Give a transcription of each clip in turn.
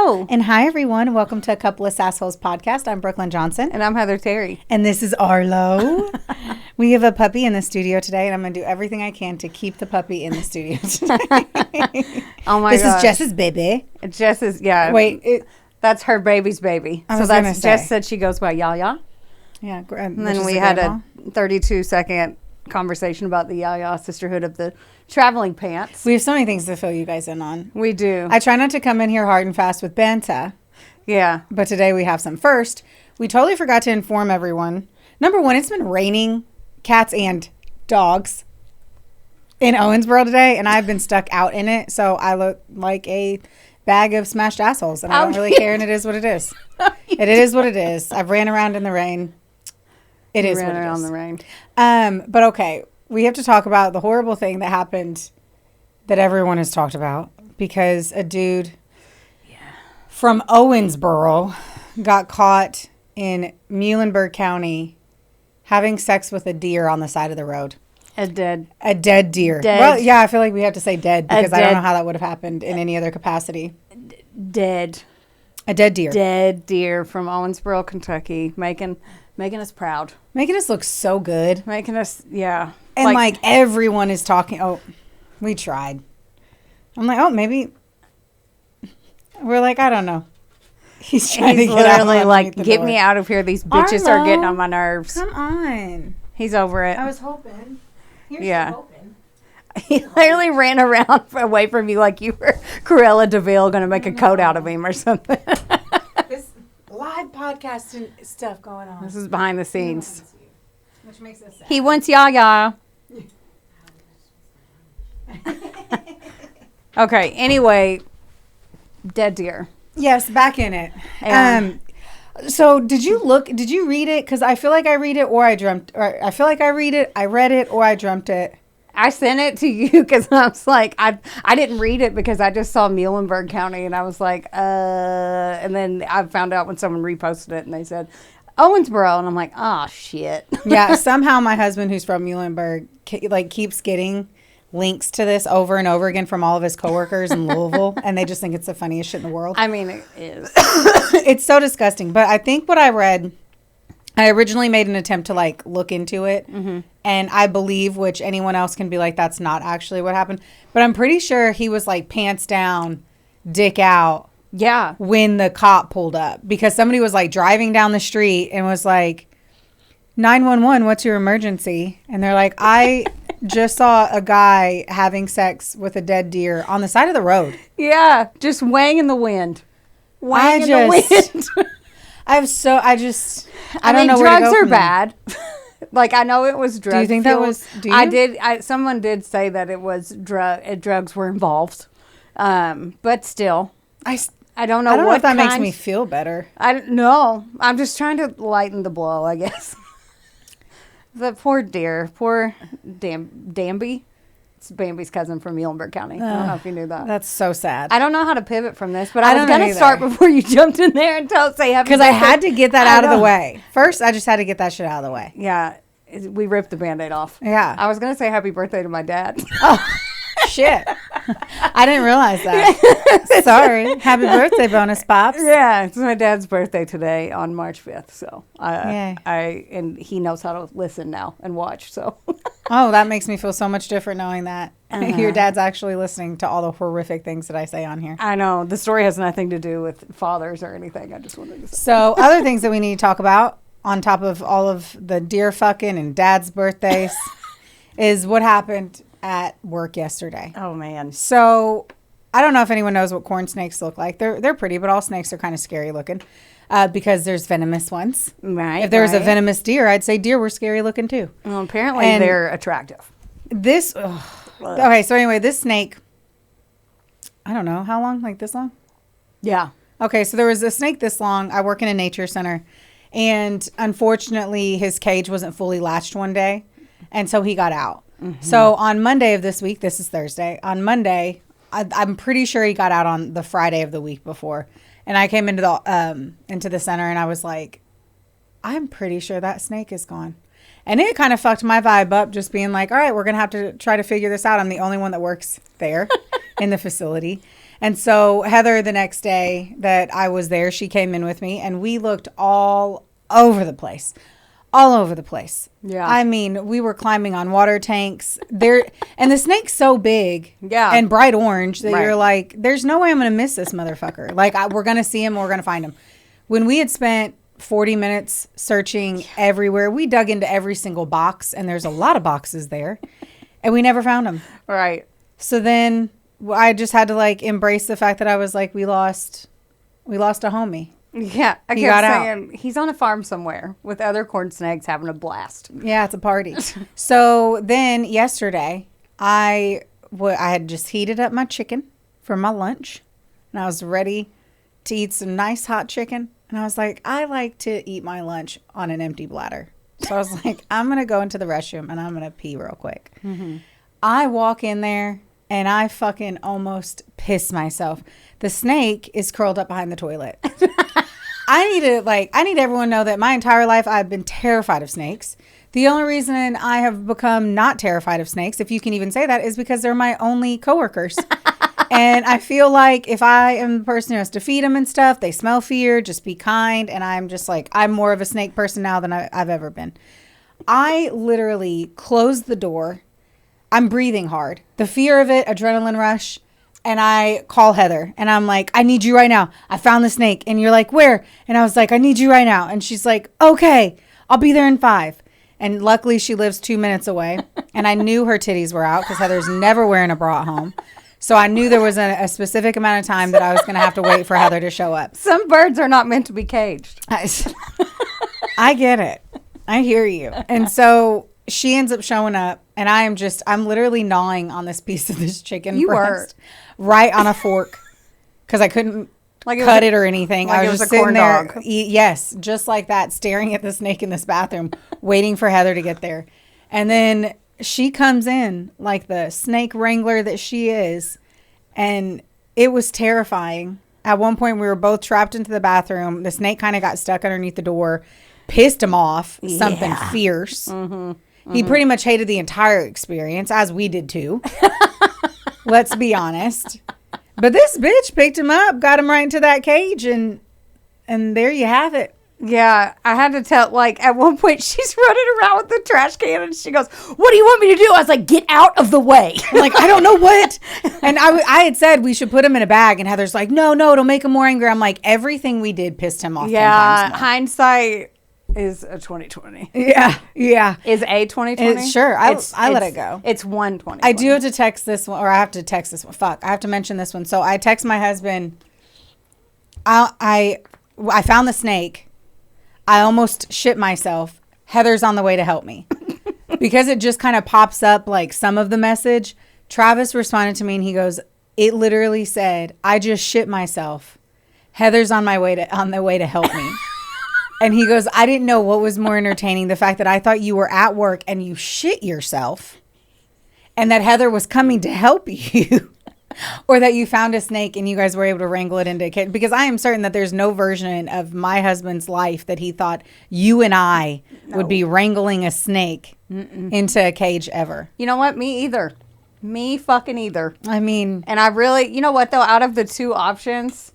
Hello. And hi, everyone. Welcome to A Couple of Sassholes podcast. I'm Brooklyn Johnson. And I'm Heather Terry. And this is Arlo. We have a puppy in the studio today, and I'm going to do everything I can to keep the puppy in the studio today. Oh, my This gosh. is Jess's baby. Jess is, yeah. Wait. That's her baby's baby. I was gonna say. Jess said she goes by Yaya. Yeah. And then we had a 32-second conversation about the Yaya sisterhood of the traveling pants. We have so many things to fill you guys in on. We do. I try not to come in here hard and fast with banta. Yeah. But today we have some. First, we totally forgot to inform everyone. Number one, it's been raining cats and dogs in Owensboro today, and I've been stuck out in it, so I look like a bag of smashed assholes, and I don't really care, and it is what it is. It is what it is. I've ran around in the rain. It is what it is. Ran around the rain. But okay, we have to talk about the horrible thing that happened that everyone has talked about, because a dude from Owensboro got caught in Muhlenberg County having sex with a deer on the side of the road. A dead deer. Dead. Well, yeah, I feel like we have to say dead because I don't dead- know how that would have happened in any other capacity. Dead. A dead deer. Dead deer from Owensboro, Kentucky. Making us proud. Making us look so good. Making us, yeah. And like everyone is talking. Oh, we tried. I'm like, oh, maybe. We're like, I don't know. He's trying to get out. Literally like, the get door. me out of here. These bitches are getting on my nerves. Come on. He's over it. I was hoping. Here's Yeah. hoping. He literally ran around away from you like you were Cruella DeVille going to make a coat out of him or something. This live podcast and stuff going on. This is behind the scenes. Which makes us sad. He wants Yaya. Okay, anyway, dead deer. Yes, back in it. And- So did you read it? Because I feel like I read it or I dreamt, or I feel like I read it, I read it, or I dreamt it. I sent it to you because I was like, I didn't read it because I just saw Muhlenberg County and I was like, and then I found out when someone reposted it and they said, Owensboro, and I'm like, oh, shit. Yeah, somehow my husband, who's from Muhlenberg, keeps getting links to this over and over again from all of his coworkers in Louisville, and they just think it's the funniest shit in the world. I mean, it is. It's so disgusting. But I think what I read, I originally made an attempt to like look into it, and I believe, which anyone else can be like, that's not actually what happened. But I'm pretty sure he was like pants down, dick out. Yeah. When the cop pulled up, because somebody was like driving down the street and was like, 911, what's your emergency? And they're like, I just saw a guy having sex with a dead deer on the side of the road. Yeah, just weighing in the wind. Weighing in the wind. I don't know where to drugs go are from there. bad. Like, I know it was drugs. Do you think that was? Do you? I did. Someone did say that it was drugs were involved, but still, I don't know. I don't know what if that makes kinds- me feel better. I don't know. I'm just trying to lighten the blow, I guess. The poor deer, poor Danby. It's Bambi's cousin from Muhlenberg County. I don't know if you knew that. That's so sad. I don't know how to pivot from this, but I I was don't know going to either. start before you jumped in there and say happy Because I birthday. had to get that out of the way. First, I just had to get that shit out of the way. Yeah, we ripped the Band-Aid off. Yeah. I was going to say happy birthday to my dad. Oh, shit. I didn't realize that. Sorry. Happy birthday, bonus pops. Yeah, it's my dad's birthday today on March 5th. So Yay. and he knows how to listen now and watch. So Oh, that makes me feel so much different knowing that your dad's actually listening to all the horrific things that I say on here. I know the story has nothing to do with fathers or anything. I just wanted to say. So other things that we need to talk about on top of all of the deer fucking and dad's birthdays is what happened at work yesterday. Oh man. So I don't know if anyone knows what corn snakes look like. They're pretty, but all snakes are kind of scary looking because there's venomous ones. Right. If there was a venomous deer, I'd say deer were scary looking too. Well, apparently And they're attractive. This, okay, so anyway, this snake, I don't know, how long? Like this long? Yeah. Okay, so there was a snake this long. I work in a nature center, and unfortunately, his cage wasn't fully latched one day, and so he got out. So on Monday of this week, this is Thursday, on Monday, I'm pretty sure he got out on the Friday of the week before, and I came into the center, and I was like, I'm pretty sure that snake is gone. And it kind of fucked my vibe up, just being like, all right, we're going to have to try to figure this out. I'm the only one that works there in the facility. And so Heather, the next day that I was there, she came in with me and we looked all over the place. All over the place. Yeah. I mean, we were climbing on water tanks. And the snake's so big and bright orange that you're like, there's no way I'm going to miss this motherfucker. Like, we're going to see him. We're going to find him. When we had spent 40 minutes searching everywhere, we dug into every single box, and there's a lot of boxes there, and we never found him. Right. So then I just had to like embrace the fact that I was like, we lost a homie. Yeah, I He kept got out. saying he's on a farm somewhere with other corn snakes having a blast. Yeah, it's a party. So then yesterday, I had just heated up my chicken for my lunch, and I was ready to eat some nice hot chicken. And I was like, I like to eat my lunch on an empty bladder. So I was like, I'm going to go into the restroom and I'm going to pee real quick. Mm-hmm. I walk in there and I fucking almost piss myself. The snake is curled up behind the toilet. I need everyone to know that my entire life I've been terrified of snakes. The only reason I have become not terrified of snakes, if you can even say that, is because they're my only coworkers. And I feel like if I am the person who has to feed them and stuff, they smell fear, just be kind. And I'm just like, I'm more of a snake person now than I've ever been. I literally closed the door. I'm breathing hard. The fear of it, adrenaline rush. And I call Heather and I'm like, I need you right now. I found the snake. And you're like, where? And I was like, I need you right now. And she's like, okay, I'll be there in 5. And luckily she lives 2 minutes away. And I knew her titties were out because Heather's never wearing a bra at home. So I knew there was a specific amount of time that I was going to have to wait for Heather to show up. Some birds are not meant to be caged. I get it. I hear you. And so she ends up showing up and I'm literally gnawing on this piece of this chicken breast right on a fork because I couldn't cut it or anything. Like I was just sitting there. Yes, just like that, staring at the snake in this bathroom, waiting for Heather to get there. And then she comes in like the snake wrangler that she is. And it was terrifying. At one point, we were both trapped into the bathroom. The snake kind of got stuck underneath the door, pissed him off, something fierce. Mm-hmm. Mm-hmm. He pretty much hated the entire experience, as we did too. Let's be honest. But this bitch picked him up, got him right into that cage, and there you have it. Yeah, I had to tell, like, at one point, she's running around with the trash can, and she goes, what do you want me to do? I was like, get out of the way. I'm like, I don't know what. And I had said we should put him in a bag, and Heather's like, no, it'll make him more angry. I'm like, everything we did pissed him off 10 times more. Hindsight is a 2020. Yeah. Is a 2020? Sure, I let it go. It's 120. I do have to text this one, or I have to text this one. Fuck, I have to mention this one. So I text my husband. I found the snake. I almost shit myself. Heather's on the way to help me. Because it just kind of pops up like some of the message. Travis responded to me and he goes, it literally said, I just shit myself. Heather's on the way to help me. And he goes, I didn't know what was more entertaining. The fact that I thought you were at work and you shit yourself. And that Heather was coming to help you. Or that you found a snake and you guys were able to wrangle it into a cage. Because I am certain that there's no version of my husband's life that he thought you and I would be wrangling a snake into a cage ever. You know what? Me either. Me fucking either. I mean. And I really, you know what though? Out of the two options,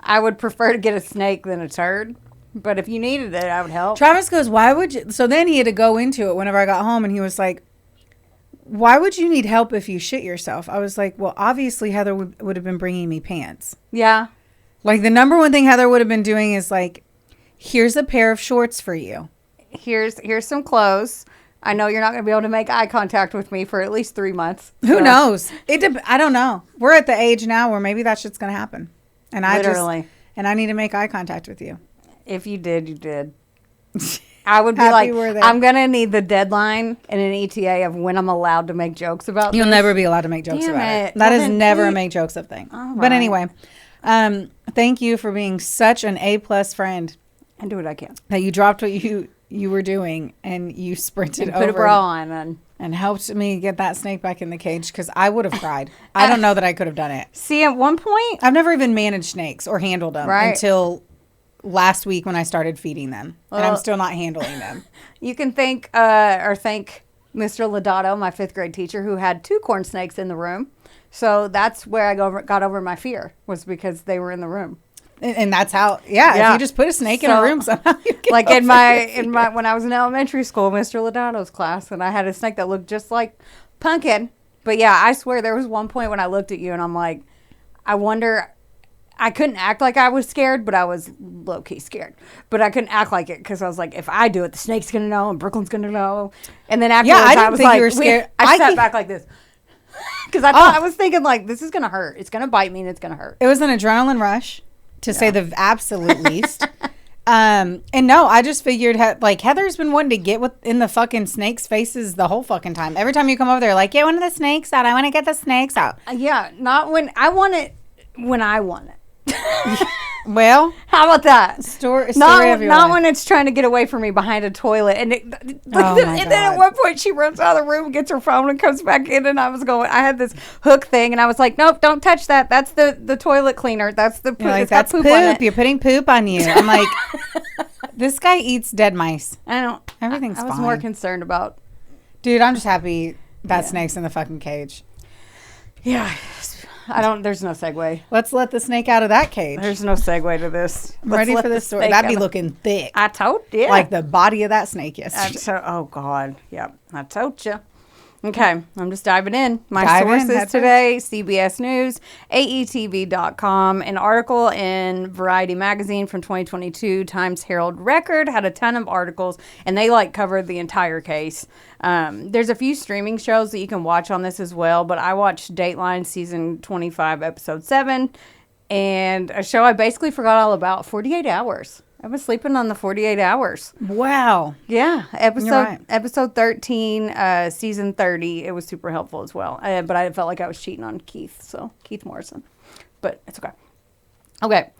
I would prefer to get a snake than a turd. But if you needed it, I would help. Travis goes, why would you? So then he had to go into it whenever I got home and he was like, why would you need help if you shit yourself? I was like, well, obviously Heather would have been bringing me pants. Yeah. Like the number one thing Heather would have been doing is like, here's a pair of shorts for you. Here's some clothes. I know you're not going to be able to make eye contact with me for at least 3 months. Who knows? I don't know. We're at the age now where maybe that shit's going to happen. And I need to make eye contact with you. If you did, you did. I would be like, I'm going to need the deadline and an ETA of when I'm allowed to make jokes about You'll never be allowed to make jokes about it. That is never a make jokes of thing. Right. But anyway, thank you for being such an A+ friend. And do what I can. That you dropped what you were doing and you sprinted over. Put a bra on. And helped me get that snake back in the cage because I would have cried. I don't know that I could have done it. See, at one point. I've never even managed snakes or handled them until last week when I started feeding them. And I'm still not handling them. You can thank Mr. Lodato, my 5th grade teacher, who had 2 corn snakes in the room. So that's where I got over my fear, was because they were in the room. And that's how, if you just put a snake in a room somehow. Like in my when I was in elementary school, Mr. Lodato's class, and I had a snake that looked just like Pumpkin. But yeah, I swear there was one point when I looked at you and I'm like, I wonder. I couldn't act like I was scared, but I was low-key scared. But I couldn't act like it because I was like, if I do it, the snake's going to know and Brooklyn's going to know. And then afterwards, I was like, you were scared. I sat back like this. Because I was thinking, like, this is going to hurt. It's going to bite me and it's going to hurt. It was an adrenaline rush, to say the absolute least. And no, I just figured, Heather's been wanting to get in the fucking snakes' faces the whole fucking time. Every time you come over there, like, get one of the snakes out. I want to get the snakes out. Yeah, not when I want it, when I want it. Well, how about that? Story not when it's trying to get away from me behind a toilet. And then at one point she runs out of the room, gets her phone, and comes back in. And I had this hook thing, and I was like, nope, don't touch that. That's the toilet cleaner. That's the poop. Like, that's poop. On it. You're putting poop on you. I'm like, this guy eats dead mice. I don't. Everything's I was fine. more concerned about. Dude, I'm just happy that snake's in the fucking cage. Yeah. There's no segue. Let's let the snake out of that cage. There's no segue to this. I'm ready for this story. That'd be looking thick. I told you. Like the body of that snake yesterday. Oh, God. Yep. I told you. Okay. I'm just diving in. My sources today, CBS News, AETV.com, an article in Variety Magazine from 2022, Times Herald Record, had a ton of articles, and they covered the entire case. There's a few streaming shows that you can watch on this as well, but I watched Dateline season 25, episode 7, and a show I basically forgot all about, 48 Hours. I was sleeping on the 48 Hours. Wow. Yeah. Episode 13, season 30. It was super helpful as well. But I felt like I was cheating on Keith Morrison. But it's okay. Okay.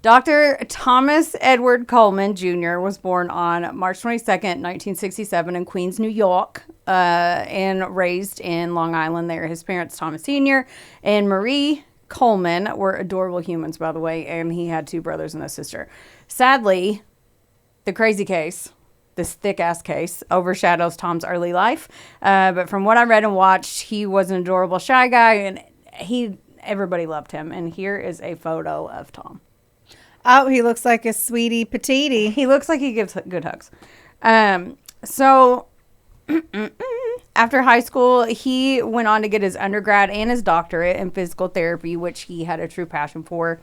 Dr. Thomas Edward Kolman Jr. was born on March 22nd, 1967 in Queens, New York, and raised in Long Island there. His parents, Thomas Sr. and Marie Kolman, were adorable humans, by the way, and he had 2 brothers and a sister. Sadly, the crazy case, this thick-ass case, overshadows Tom's early life. But from what I read and watched, he was an adorable, shy guy, and everybody loved him. And here is a photo of Tom. Oh, he looks like a sweetie patootie. He looks like he gives good hugs. So after high school, he went on to get his undergrad and his doctorate in physical therapy, which he had a true passion for.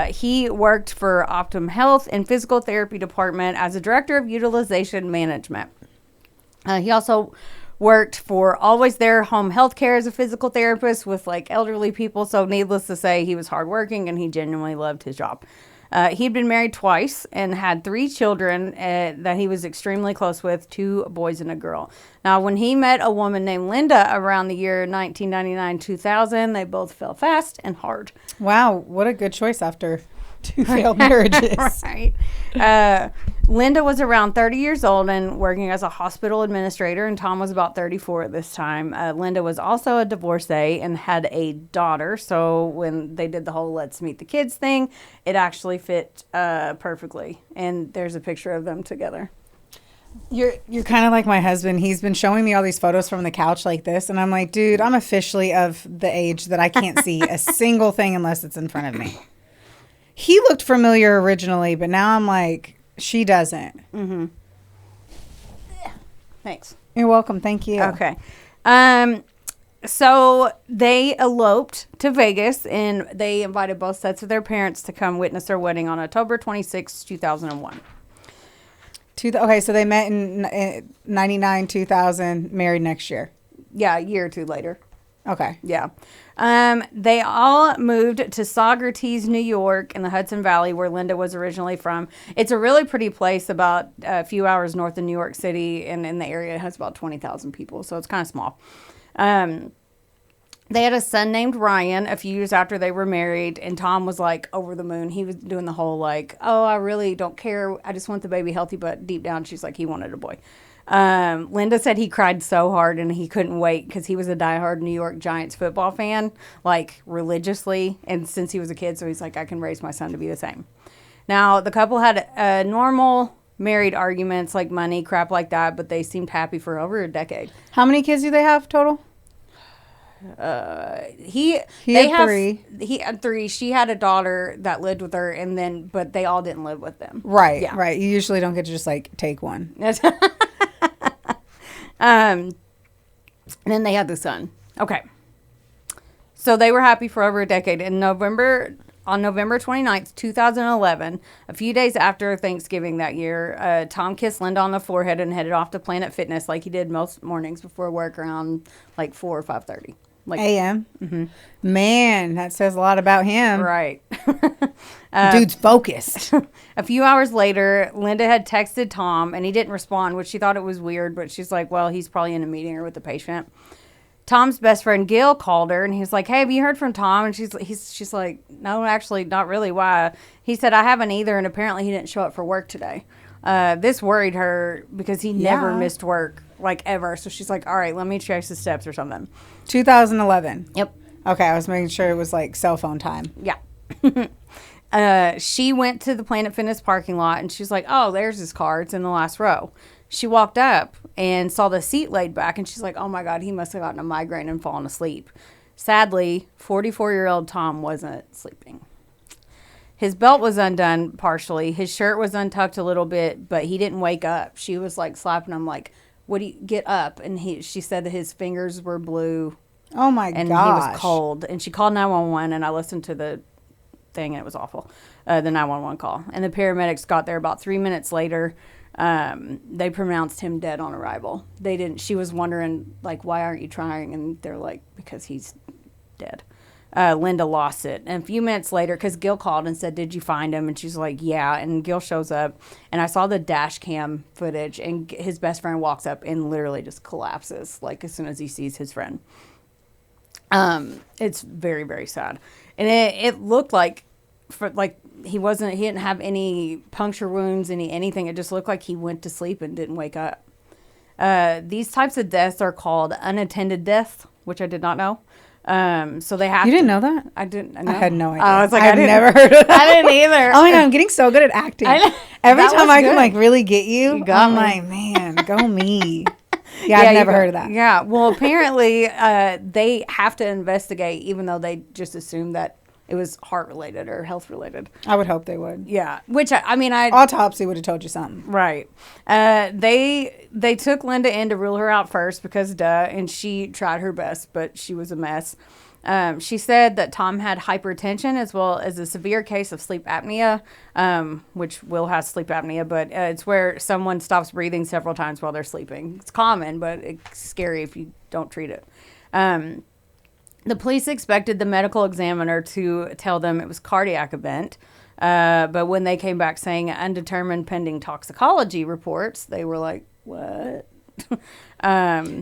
He worked for Optum Health and Physical Therapy Department as a director of utilization management. He also worked for Always There Home Health Care as a physical therapist with elderly people. So needless to say, he was hardworking and he genuinely loved his job. He'd been married twice and had 3 children that he was extremely close with, 2 boys and a girl. Now, when he met a woman named Linda around the year 1999-2000, they both fell fast and hard. Wow, what a good choice after 2 failed marriages. Right. Linda was around 30 years old and working as a hospital administrator, and Tom was about 34 at this time. Linda was also a divorcee and had a daughter, so when they did the whole let's meet the kids thing, it actually fit perfectly. And there's a picture of them together. You're kind of like my husband. He's been showing me all these photos from the couch like this, and I'm like, dude, I'm officially of the age that I can't see a single thing unless it's in front of me. He looked familiar originally, but now I'm like, she doesn't. Mm-hmm. Thanks. You're welcome. Thank you. Okay. So they eloped to Vegas, and they invited both sets of their parents to come witness their wedding on October 26, 2001. Okay, so they met in 99, 2000, married next year. Yeah, a year or 2 later. Okay. Yeah. They all moved to Saugerties, New York in the Hudson Valley where Linda was originally from. It's a really pretty place about a few hours north of New York City, and in the area it has about 20,000 people, so it's kind of small. They had a son named Ryan a few years after they were married, and Tom was over the moon. He was doing the whole oh, I really don't care. I just want the baby healthy, but deep down she's he wanted a boy. Linda said he cried so hard and he couldn't wait because he was a diehard New York Giants football fan, religiously, and since he was a kid, so he's I can raise my son to be the same. Now, the couple had normal married arguments money, crap like that, but they seemed happy for over a decade. How many kids do they have total? He had 3. He had 3. She had a daughter that lived with her, but they all didn't live with them. Right. Yeah. Right. You usually don't get to just like take one. And then they had the son. Okay. So they were happy for over a decade. On November 29th, 2011, a few days after Thanksgiving that year, Tom kissed Linda on the forehead and headed off to Planet Fitness like he did most mornings before work around like 4 or 5:30. Like a.m. Mm-hmm. Man, that says a lot about him. Right. Dude's focused. A few hours later, Linda had texted Tom, and he didn't respond, which she thought it was weird, but she's like, well, he's probably in a meeting or with the patient. Tom's best friend, Gil, called her, and he was like, hey, have you heard from Tom? And she's like, no, actually, not really. Why? He said, I haven't either, and apparently he didn't show up for work today. This worried her because he never missed work, like, ever. So she's like, all right, let me trace the steps or something. 2011. Yep. Okay, I was making sure it was, like, cell phone time. Yeah. She went to the Planet Fitness parking lot, and she's like, oh, there's his car. It's in the last row. She walked up and saw the seat laid back, and she's like, oh, my God, he must have gotten a migraine and fallen asleep. Sadly, 44-year-old Tom wasn't sleeping. His belt was undone partially. His shirt was untucked a little bit, but he didn't wake up. She was, like, slapping him, like, what do you get up? And she said that his fingers were blue. Oh, my gosh. And he was cold. And she called 911, and I listened to the thing, and it was awful, the 911 call. And the paramedics got there about 3 minutes later. They pronounced him dead on arrival. She was wondering, like, why aren't you trying? And they're like, because he's dead. Linda lost it. And a few minutes later, because Gil called and said, did you find him? And she's like, yeah. And Gil shows up, and I saw the dash cam footage, and his best friend walks up and literally just collapses, like, as soon as he sees his friend. It's very, very sad. And it looked like, he didn't have any puncture wounds, anything. It just looked like he went to sleep and didn't wake up. These types of deaths are called unattended deaths, which I did not know. So they have. You didn't know that? I didn't. I had no idea. I was like, I've never heard of that. I didn't either. Oh my God, I'm getting so good at acting. Every time I can like really get you got I'm me. like, man, go me. Yeah, I've never heard of that. Yeah. Well, apparently, they have to investigate, even though they just assumed that it was heart related or health related. I would hope they would. Yeah. Which I autopsy would have told you something. Right. They took Linda in to rule her out first because and she tried her best, but she was a mess. She said that Tom had hypertension as well as a severe case of sleep apnea, which Will has sleep apnea, but it's where someone stops breathing several times while they're sleeping. It's common, but it's scary if you don't treat it. The police expected the medical examiner to tell them it was cardiac event, but when they came back saying undetermined pending toxicology reports, they were like, what?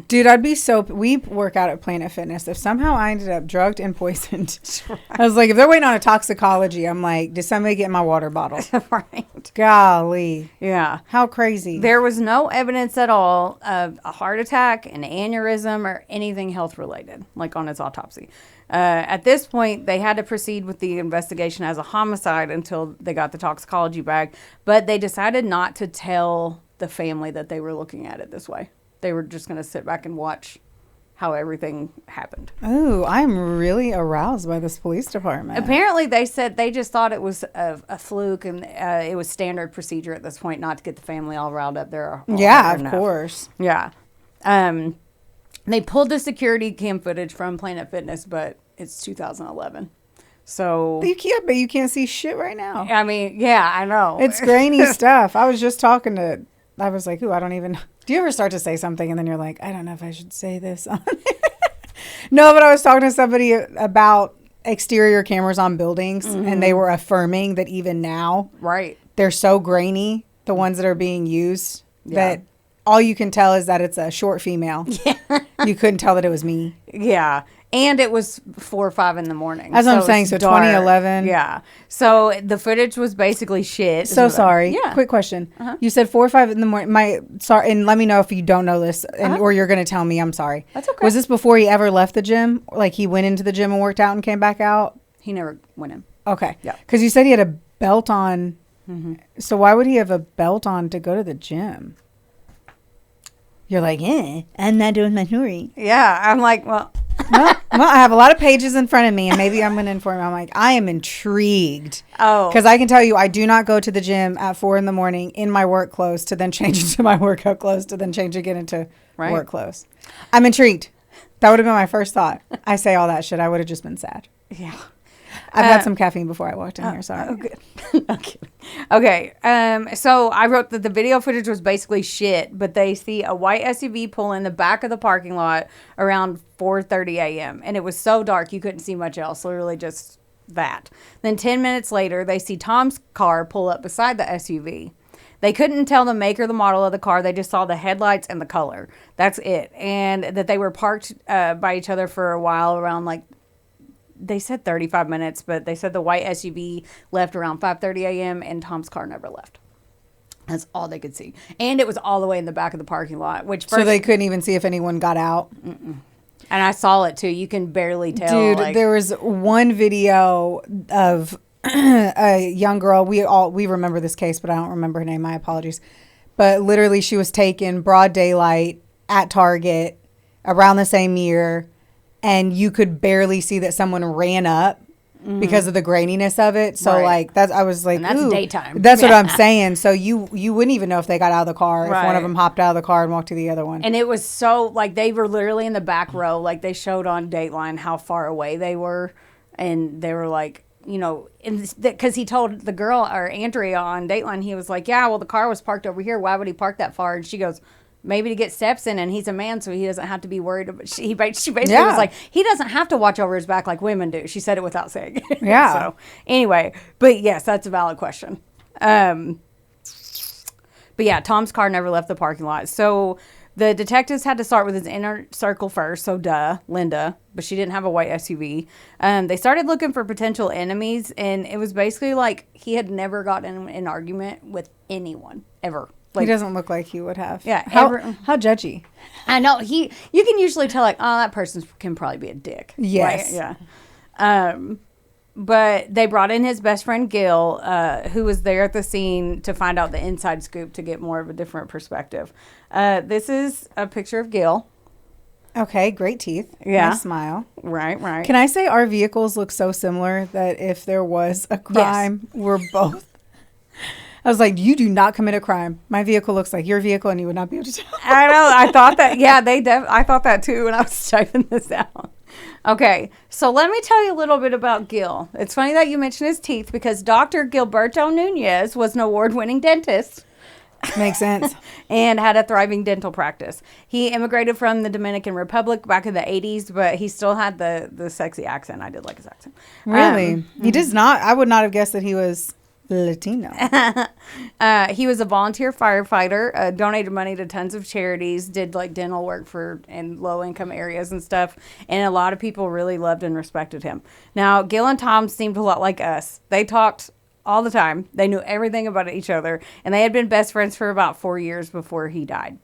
Dude, we work out at Planet Fitness. If somehow I ended up drugged and poisoned, right. I was like, if they're waiting on a toxicology, I'm like, did somebody get in my water bottle? Right. Golly. Yeah. How crazy. There was no evidence at all of a heart attack, an aneurysm, or anything health related, like on his autopsy. At this point, they had to proceed with the investigation as a homicide until they got the toxicology back, but they decided not to tell the family that they were looking at it this way. They were just going to sit back and watch how everything happened. Oh, I'm really aroused by this police department. Apparently, they said they just thought it was a fluke, and it was standard procedure at this point not to get the family all riled up. Yeah, of course. Yeah. They pulled the security cam footage from Planet Fitness, but it's 2011. So but you can't see shit right now. I mean, yeah, I know. It's grainy stuff. I was just talking to, I was like, ooh, I don't even, do you ever start to say something and then you're like, I don't know if I should say this on No, but I was talking to somebody about exterior cameras on buildings, and they were affirming that even now, right, they're so grainy, the ones that are being used, that all you can tell is that it's a short female. Yeah. You couldn't tell that it was me. Yeah. And it was 4 or 5 in the morning. That's what I'm saying. So dark. 2011. Yeah. So the footage was basically shit. So sorry. Yeah. Quick question. You said 4 or 5 in the morning. Sorry, and let me know if you don't know this, or you're going to tell me. I'm sorry. That's okay. Was this before he ever left the gym? Like he went into the gym and worked out and came back out? He never went in. Okay. Yeah. Because you said he had a belt on. Mm-hmm. So why would he have a belt on to go to the gym? You're like, I'm not doing my jewelry. Yeah. I'm like, well. Well, I have a lot of pages in front of me, and maybe I'm going to inform you. I'm like, I am intrigued. Oh. Because I can tell you, I do not go to the gym at 4 a.m. in my work clothes to then change into my workout clothes to then change again into work clothes. I'm intrigued. That would have been my first thought. I say all that shit. I would have just been sad. Yeah. I've had some caffeine before I walked in here. Sorry. Oh, good. Okay. So I wrote that the video footage was basically shit, but they see a white SUV pull in the back of the parking lot around 4:30 a.m. And it was so dark you couldn't see much else. Literally just that. Then 10 minutes later, they see Tom's car pull up beside the SUV. They couldn't tell the make or the model of the car. They just saw the headlights and the color. That's it. And that they were parked by each other for a while around they said 35 minutes, but they said the white SUV left around 5:30 a.m. and Tom's car never left. That's all they could see. And it was all the way in the back of the parking lot. So they couldn't even see if anyone got out? Mm-mm. And I saw it too. You can barely tell. Dude, there was one video of a young girl. We remember this case, but I don't remember her name. My apologies. But literally she was taken broad daylight at Target around the same year. And you could barely see that someone ran up because of the graininess of it. So I was like, and that's ooh, daytime. That's what I'm saying. So you wouldn't even know if they got out of the car, if one of them hopped out of the car and walked to the other one. And it was so they were literally in the back row. Like they showed on Dateline how far away they were. And they were like, because he told the girl or Andrea on Dateline, he was like, yeah, well, the car was parked over here. Why would he park that far? And she goes, maybe to get steps in, and he's a man, so he doesn't have to be worried about. She basically was like, he doesn't have to watch over his back like women do. She said it without saying it. Yeah. So anyway, but yes, that's a valid question. But yeah, Tom's car never left the parking lot. So the detectives had to start with his inner circle first. So Linda, but she didn't have a white SUV. They started looking for potential enemies, and it was basically like he had never gotten in an argument with anyone ever. He doesn't look like he would have. Yeah. How judgy. I know. You can usually tell, that person can probably be a dick. Yes. Right? Yeah. But they brought in his best friend, Gil, who was there at the scene to find out the inside scoop to get more of a different perspective. This is a picture of Gil. Okay. Great teeth. Yeah. Nice smile. Right. Can I say our vehicles look so similar that if there was a crime, we're both... I was like, you do not commit a crime. My vehicle looks like your vehicle, and you would not be able to tell. I know. I thought that. Yeah, I thought that too when I was typing this out. Okay, so let me tell you a little bit about Gil. It's funny that you mentioned his teeth because Dr. Gilberto Nunez was an award-winning dentist. Makes sense. And had a thriving dental practice. He immigrated from the Dominican Republic back in the 80s, but he still had the sexy accent. I did like his accent. Really? He does not. I would not have guessed that he was Latino. He was a volunteer firefighter, donated money to tons of charities, did dental work in low income areas and stuff. And a lot of people really loved and respected him. Now, Gil and Tom seemed a lot like us. They talked all the time. They knew everything about each other, and they had been best friends for about 4 years before he died.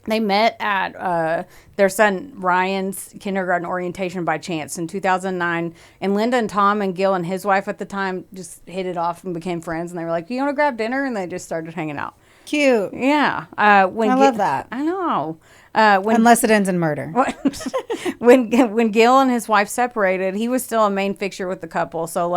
They met at their son Ryan's kindergarten orientation by chance in 2009. And Linda and Tom and Gil and his wife at the time just hit it off and became friends. And they were like, you want to grab dinner? And they just started hanging out. Cute. Yeah. I love that. I know. Unless it ends in murder. When Gil and his wife separated, he was still a main fixture with the couple. So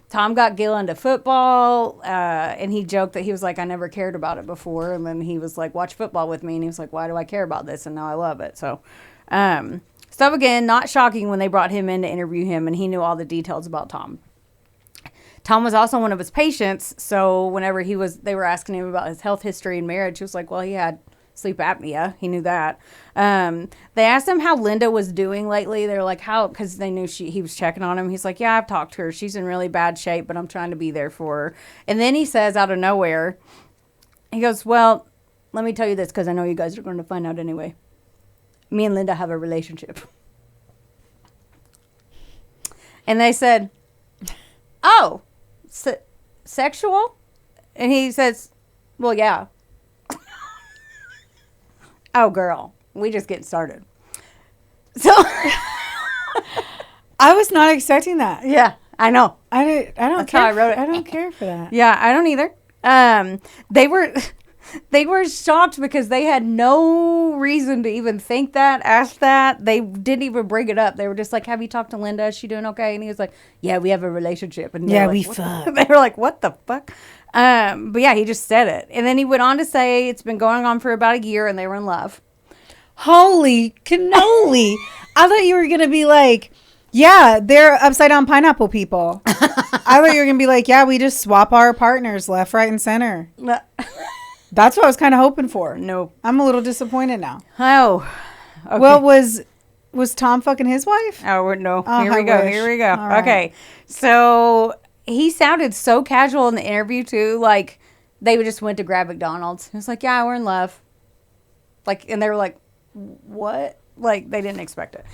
Tom got Gil into football, and he joked that he was like, I never cared about it before. And then he was like, watch football with me. And he was like, why do I care about this? And now I love it. So again, not shocking when they brought him in to interview him, and he knew all the details about Tom. Tom was also one of his patients. So whenever they were asking him about his health history and marriage, he was like, well, he had sleep apnea. He knew that. They asked him how Linda was doing lately. They were like, how? Because they knew he was checking on him. He's like, yeah, I've talked to her. She's in really bad shape, but I'm trying to be there for her. And then he says out of nowhere, he goes, well, let me tell you this because I know you guys are going to find out anyway. Me and Linda have a relationship. And they said, oh, sexual? And he says, well, yeah. Oh, girl, we just getting started. So I was not expecting that. Yeah, I know. I don't That's care. how I wrote it. I don't care for that. Yeah, I don't either. They were shocked because they had no reason to even think that, ask that. They didn't even bring it up. They were just like, have you talked to Linda? Is she doing okay? And he was like, yeah, we have a relationship. And Yeah, like, we what fuck. They were like, what the fuck? But yeah, he just said it. And then he went on to say it's been going on for about a year and they were in love. Holy cannoli. I thought you were going to be like, yeah, they're upside down pineapple people. I thought you were going to be like, yeah, we just swap our partners left, right, and center. That's what I was kind of hoping for. No. I'm a little disappointed now. Oh. Okay. Well, was Tom fucking his wife? Oh, no. Oh, Here we I go. wish. Here we go. All right. Okay. So he sounded so casual in the interview, too. Like, they just went to grab McDonald's. He was like, yeah, we're in love. Like, and they were like, what? Like, they didn't expect it.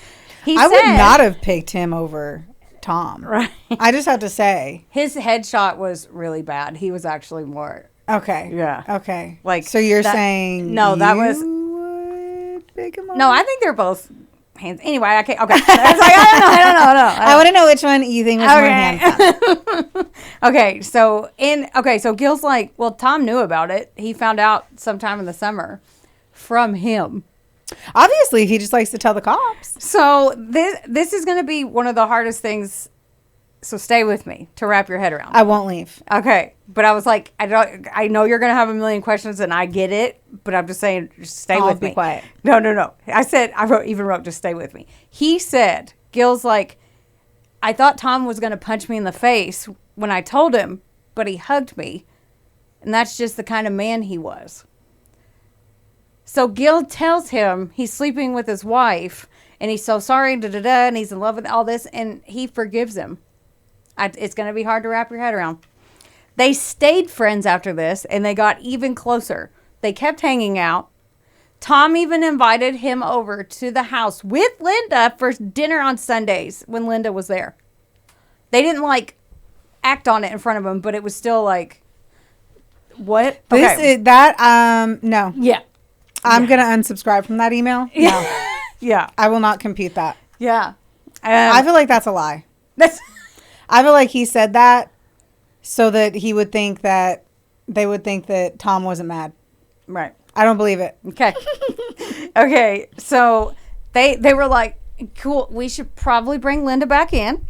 I would not have picked him over Tom. Right. I just have to say. His headshot was really bad. He was actually more. Okay. Yeah. Okay. Like, so you're that- saying No, that you was. would pick him over? No, I think they're both hands. Anyway, I can't. Okay. I was like, I don't know. I want to know which one you think was more handsome. Okay, so Gil's like, well, Tom knew about it. He found out sometime in the summer from him. Obviously, he just likes to tell the cops. So this is going to be one of the hardest things. So stay with me to wrap your head around. I won't leave. Okay, but I was like, I know you're going to have a million questions, and I get it. But I'm just saying, just stay with me. Be quiet. No. I said I wrote, just stay with me. He said, Gil's like, I thought Tom was going to punch me in the face when I told him, but he hugged me, and that's just the kind of man he was. So Gil tells him he's sleeping with his wife, and he's so sorry, and he's in love with all this, and he forgives him. It's going to be hard to wrap your head around. They stayed friends after this, and they got even closer. They kept hanging out. Tom even invited him over to the house with Linda for dinner on Sundays when Linda was there. They didn't, like, act on it in front of him, but it was still like, what? No. Yeah. I'm going to unsubscribe from that email. Yeah. No. Yeah. I will not compute that. Yeah. I feel like that's a lie. I feel like he said that so that he would think that they would think that Tom wasn't mad. Right. I don't believe it. Okay. Okay. So they were like, cool, we should probably bring Linda back in.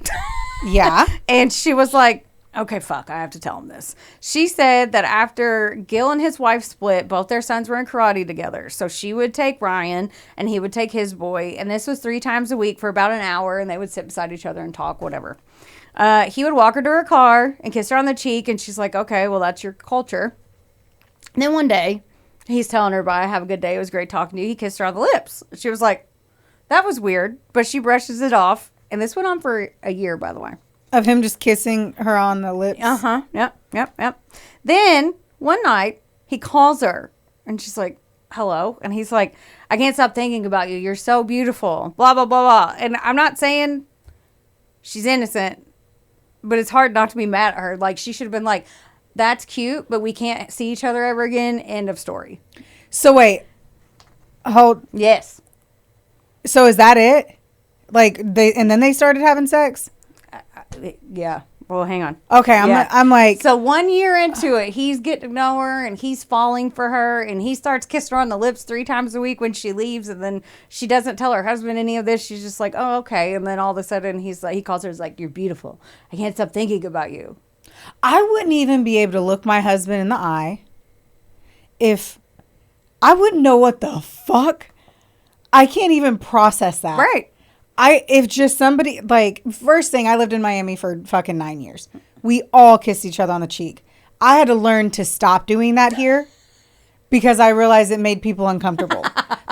Yeah. And she was like, okay, fuck, I have to tell him this. She said that after Gil and his wife split, both their sons were in karate together. So she would take Ryan and he would take his boy. And this was 3 times a week for about an hour. And they would sit beside each other and talk, whatever. He would walk her to her car and kiss her on the cheek. And she's like, okay, well, that's your culture. And then one day, he's telling her, bye, have a good day. It was great talking to you. He kissed her on the lips. She was like, that was weird. But she brushes it off. And this went on for a year, by the way. Of him just kissing her on the lips. Uh-huh. Yep. Then, one night, he calls her. And she's like, hello. And he's like, I can't stop thinking about you. You're so beautiful. Blah, blah, blah, blah. And I'm not saying she's innocent. But it's hard not to be mad at her. Like, she should have been like, that's cute, but we can't see each other ever again. End of story. So, wait. Hold. Yes. So, is that it? Like, and then they started having sex? Yeah. Well, hang on. Okay, I'm like. So 1 year into it, he's getting to know her and he's falling for her and he starts kissing her on the lips 3 times a week when she leaves, and then she doesn't tell her husband any of this. She's just like, oh, okay. And then all of a sudden he's like, he calls her, he's like, you're beautiful. I can't stop thinking about you. I wouldn't even be able to look my husband in the eye if I wouldn't know what the fuck. I can't even process that. Right. If just somebody, like, first thing, I lived in Miami for fucking 9 years. We all kissed each other on the cheek. I had to learn to stop doing that here because I realized it made people uncomfortable.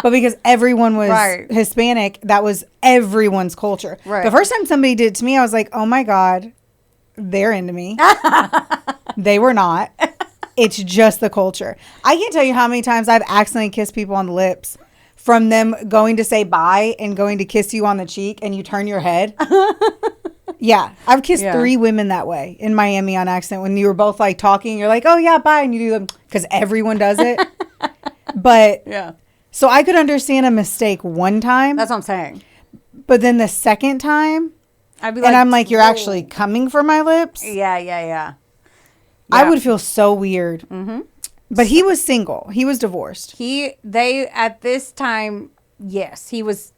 But because everyone was Hispanic, that was everyone's culture. Right. The first time somebody did it to me, I was like, oh my God, they're into me. They were not. It's just the culture. I can't tell you how many times I've accidentally kissed people on the lips from them going to say bye and going to kiss you on the cheek and you turn your head. Yeah. I've kissed 3 women that way in Miami on accident when you were both like talking. You're like, oh yeah, bye. And you do them because everyone does it. But yeah. So I could understand a mistake one time. That's what I'm saying. But then the second time, I'd be like, and I'm like, you're actually coming for my lips? Yeah. I would feel so weird. Mm-hmm. But he was single. He was divorced. They at this time, yes, he was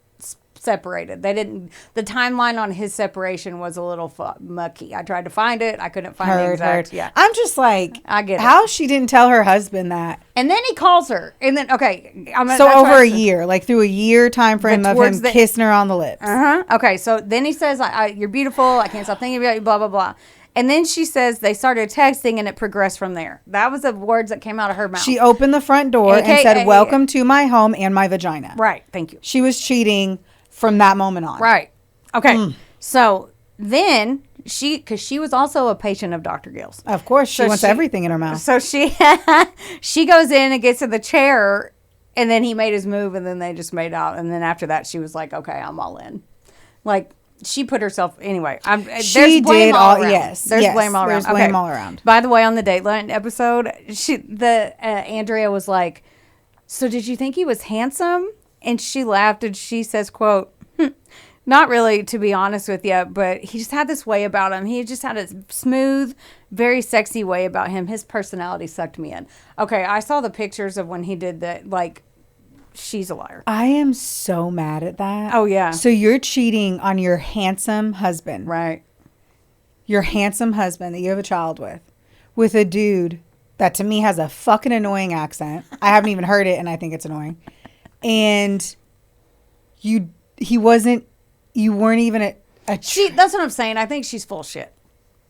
separated. They didn't. The timeline on his separation was a little mucky. I tried to find it. I couldn't find the exact. Yeah, I'm just like, I get how she didn't tell her husband that. And then he calls her, and then so over a year, like through a year time frame of him kissing her on the lips. Okay, so then he says, "You're beautiful. I can't stop thinking about you." Blah blah blah. And then she says they started texting, and it progressed from there. That was the words that came out of her mouth. She opened the front door and said, "Welcome to my home and my vagina." Right. Thank you. She was cheating from that moment on. Right. Okay. So then because she was also a patient of Dr. Gill's. Of course. She wants everything in her mouth. So she goes in and gets to the chair, and then he made his move, and then they just made out. And then after that, she was like, okay, I'm all in. Like, she put herself, anyway. There's blame all around. Yes. There's blame all around. There's blame all around. By the way, on the Dateline episode, Andrea was like, so did you think he was handsome? And she laughed and she says, quote, not really, to be honest with you, but he just had this way about him. He just had a smooth, very sexy way about him. His personality sucked me in. Okay, I saw the pictures of when he did that. Like, she's a liar. I am so mad at that. Oh, yeah. So you're cheating on your handsome husband. Right. Your handsome husband that you have a child with a dude that to me has a fucking annoying accent. I haven't even heard it and I think it's annoying. And you weren't even a that's what I'm saying. I think she's full of shit.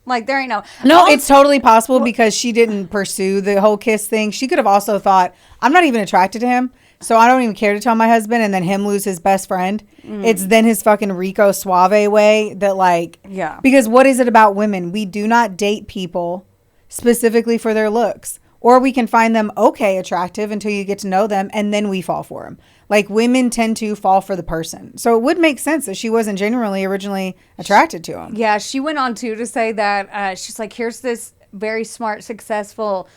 Like, there ain't no, it's totally possible because she didn't pursue the whole kiss thing. She could have also thought, I'm not even attracted to him, so I don't even care to tell my husband, and then him lose his best friend. It's then his fucking Rico Suave way that, like, yeah. Because what is it about women? We do not date people specifically for their looks. Or we can find them okay attractive until you get to know them, and then we fall for them. Like, women tend to fall for the person. So it would make sense that she wasn't genuinely originally attracted to him. Yeah, she went on, too, to say that she's like, here's this very smart, successful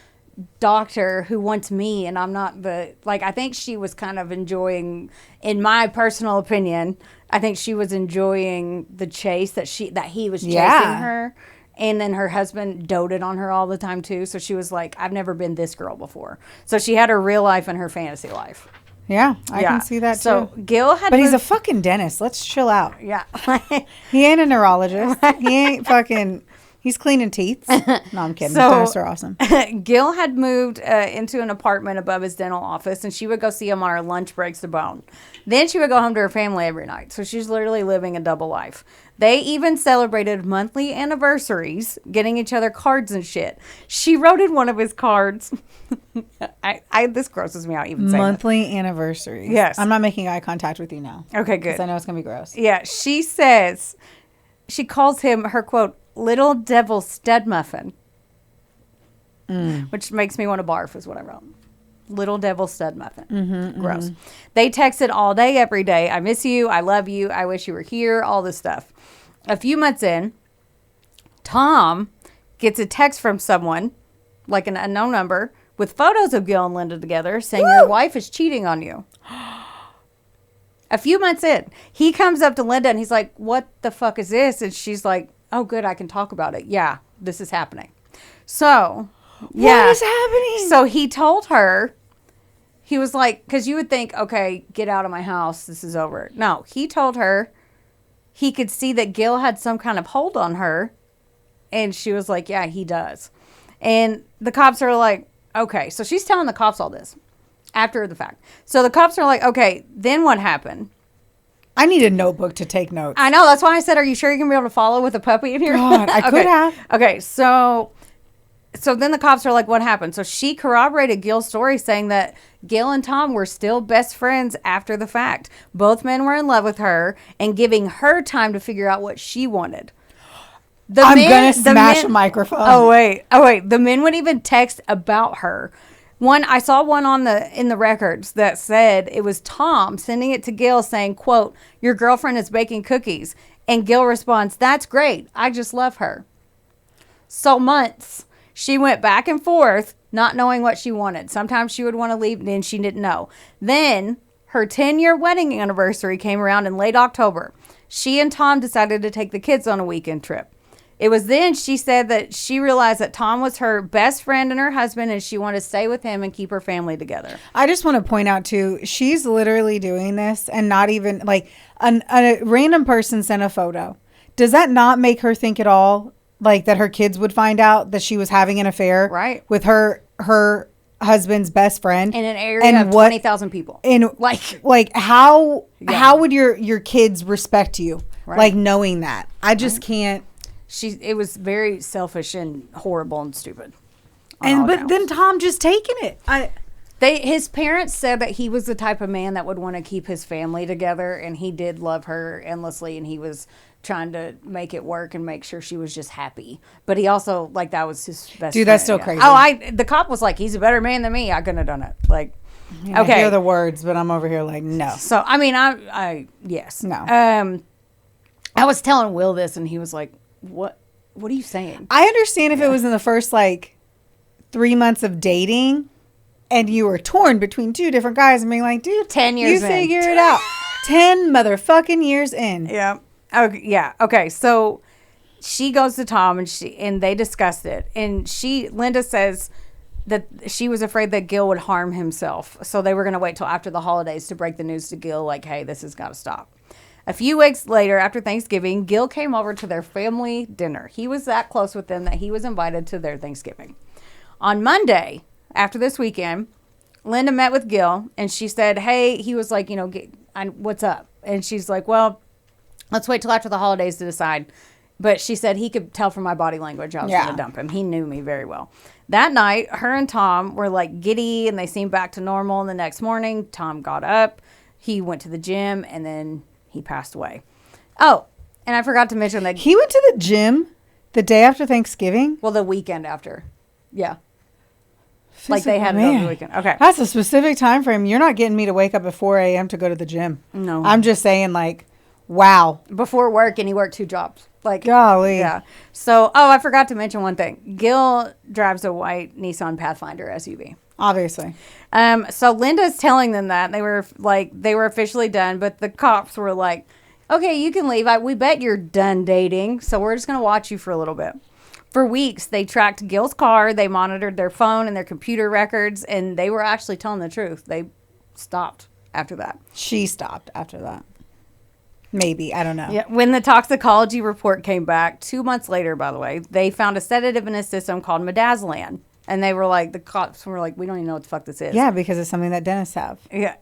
doctor who wants me, and I'm not I think she was kind of enjoying, in my personal opinion, I think she was enjoying the chase that he was chasing her. And then her husband doted on her all the time, too. So she was like, I've never been this girl before. So she had her real life and her fantasy life. Yeah, I can see that, too. So Gil had... But he's a fucking dentist. Let's chill out. Yeah. He ain't a neurologist. He ain't fucking... He's cleaning teeth. No, I'm kidding. Dentists are awesome. Gil had moved into an apartment above his dental office, and she would go see him on her lunch breaks to bone. Then she would go home to her family every night. So she's literally living a double life. They even celebrated monthly anniversaries, getting each other cards and shit. She wrote in one of his cards. This grosses me out even saying monthly anniversaries. Yes. I'm not making eye contact with you now. Okay, good. Because I know it's going to be gross. Yeah, she says, she calls him her, quote, little devil stud muffin. Which makes me want to barf is what I wrote. Little devil stud muffin. Gross. They texted all day, every day. I miss you. I love you. I wish you were here. All this stuff. A few months in, Tom gets a text from someone, like an unknown number, with photos of Gil and Linda together saying your wife is cheating on you. A few months in, he comes up to Linda and he's like, what the fuck is this? And she's like, oh, good, I can talk about it. Yeah, this is happening. So, yeah. What is happening? So he told her, he was like, because you would think, okay, get out of my house. This is over. No, he told her he could see that Gil had some kind of hold on her. And she was like, yeah, he does. And the cops are like, okay. So she's telling the cops all this after the fact. So the cops are like, okay, then what happened? I need a notebook to take notes. I know. That's why I said, are you sure you're going to be able to follow with a puppy in here? God, I could have. Okay, so then the cops are like, what happened? So she corroborated Gil's story, saying that Gil and Tom were still best friends after the fact. Both men were in love with her and giving her time to figure out what she wanted. I'm going to smash a microphone. Oh, wait. The men would even text about her. I saw one in the records that said it was Tom sending it to Gil saying, quote, your girlfriend is baking cookies. And Gil responds, that's great. I just love her. So months, she went back and forth, not knowing what she wanted. Sometimes she would want to leave, and she didn't know. Then her 10-year wedding anniversary came around in late October. She and Tom decided to take the kids on a weekend trip. It was then she said that she realized that Tom was her best friend and her husband, and she wanted to stay with him and keep her family together. I just want to point out, too, she's literally doing this and not even, like, a random person sent a photo. Does that not make her think at all, like, that her kids would find out that she was having an affair with her husband's best friend? In an area of 20,000 people. And, like how would your kids respect you? Right. Like, knowing that. I just can't. It was very selfish and horrible and stupid. But then Tom just taking it. His parents said that he was the type of man that would want to keep his family together, and he did love her endlessly, and he was trying to make it work and make sure she was just happy. But he also, like, that was his best friend. That's still crazy. The cop was like, he's a better man than me. I couldn't have done it. Like, okay. I hear the words, but I'm over here like, no. So, I mean, yes. No. I was telling Will this, and he was like, what are you saying? I understand if it was in the first, like, 3 months of dating and you were torn between two different guys and being like, dude, 10 years you figure it out. 10 motherfucking years in. Yeah. Okay. Yeah. Okay. So she goes to Tom and they discussed it. And Linda says that she was afraid that Gil would harm himself. So they were going to wait till after the holidays to break the news to Gil, like, hey, this has got to stop. A few weeks later, after Thanksgiving, Gil came over to their family dinner. He was that close with them that he was invited to their Thanksgiving. On Monday, after this weekend, Linda met with Gil, and she said, hey, he was like, what's up? And she's like, well, let's wait till after the holidays to decide. But she said he could tell from my body language I was going to dump him. He knew me very well. That night, her and Tom were like giddy, and they seemed back to normal. And the next morning, Tom got up. He went to the gym, and then he passed away. Oh, and I forgot to mention that he went to the gym the day after Thanksgiving. Well, the weekend after, yeah. Like they had it over the weekend. Okay, that's a specific time frame. You're not getting me to wake up at 4 a.m. to go to the gym. No, I'm just saying, like, wow. Before work, and he worked 2 jobs. Like, golly, yeah. So, I forgot to mention one thing. Gil drives a white Nissan Pathfinder SUV. Obviously. So Linda's telling them that they were officially done, but the cops were like, okay, you can leave. We bet you're done dating. So we're just going to watch you for a little bit. For weeks, they tracked Gil's car. They monitored their phone and their computer records, and they were actually telling the truth. They stopped after that. She stopped after that. Maybe. I don't know. Yeah. When the toxicology report came back, 2 months later, by the way, they found a sedative in his system called midazolam. And they were like, the cops were like, we don't even know what the fuck this is. Yeah, because it's something that dentists have. Yeah.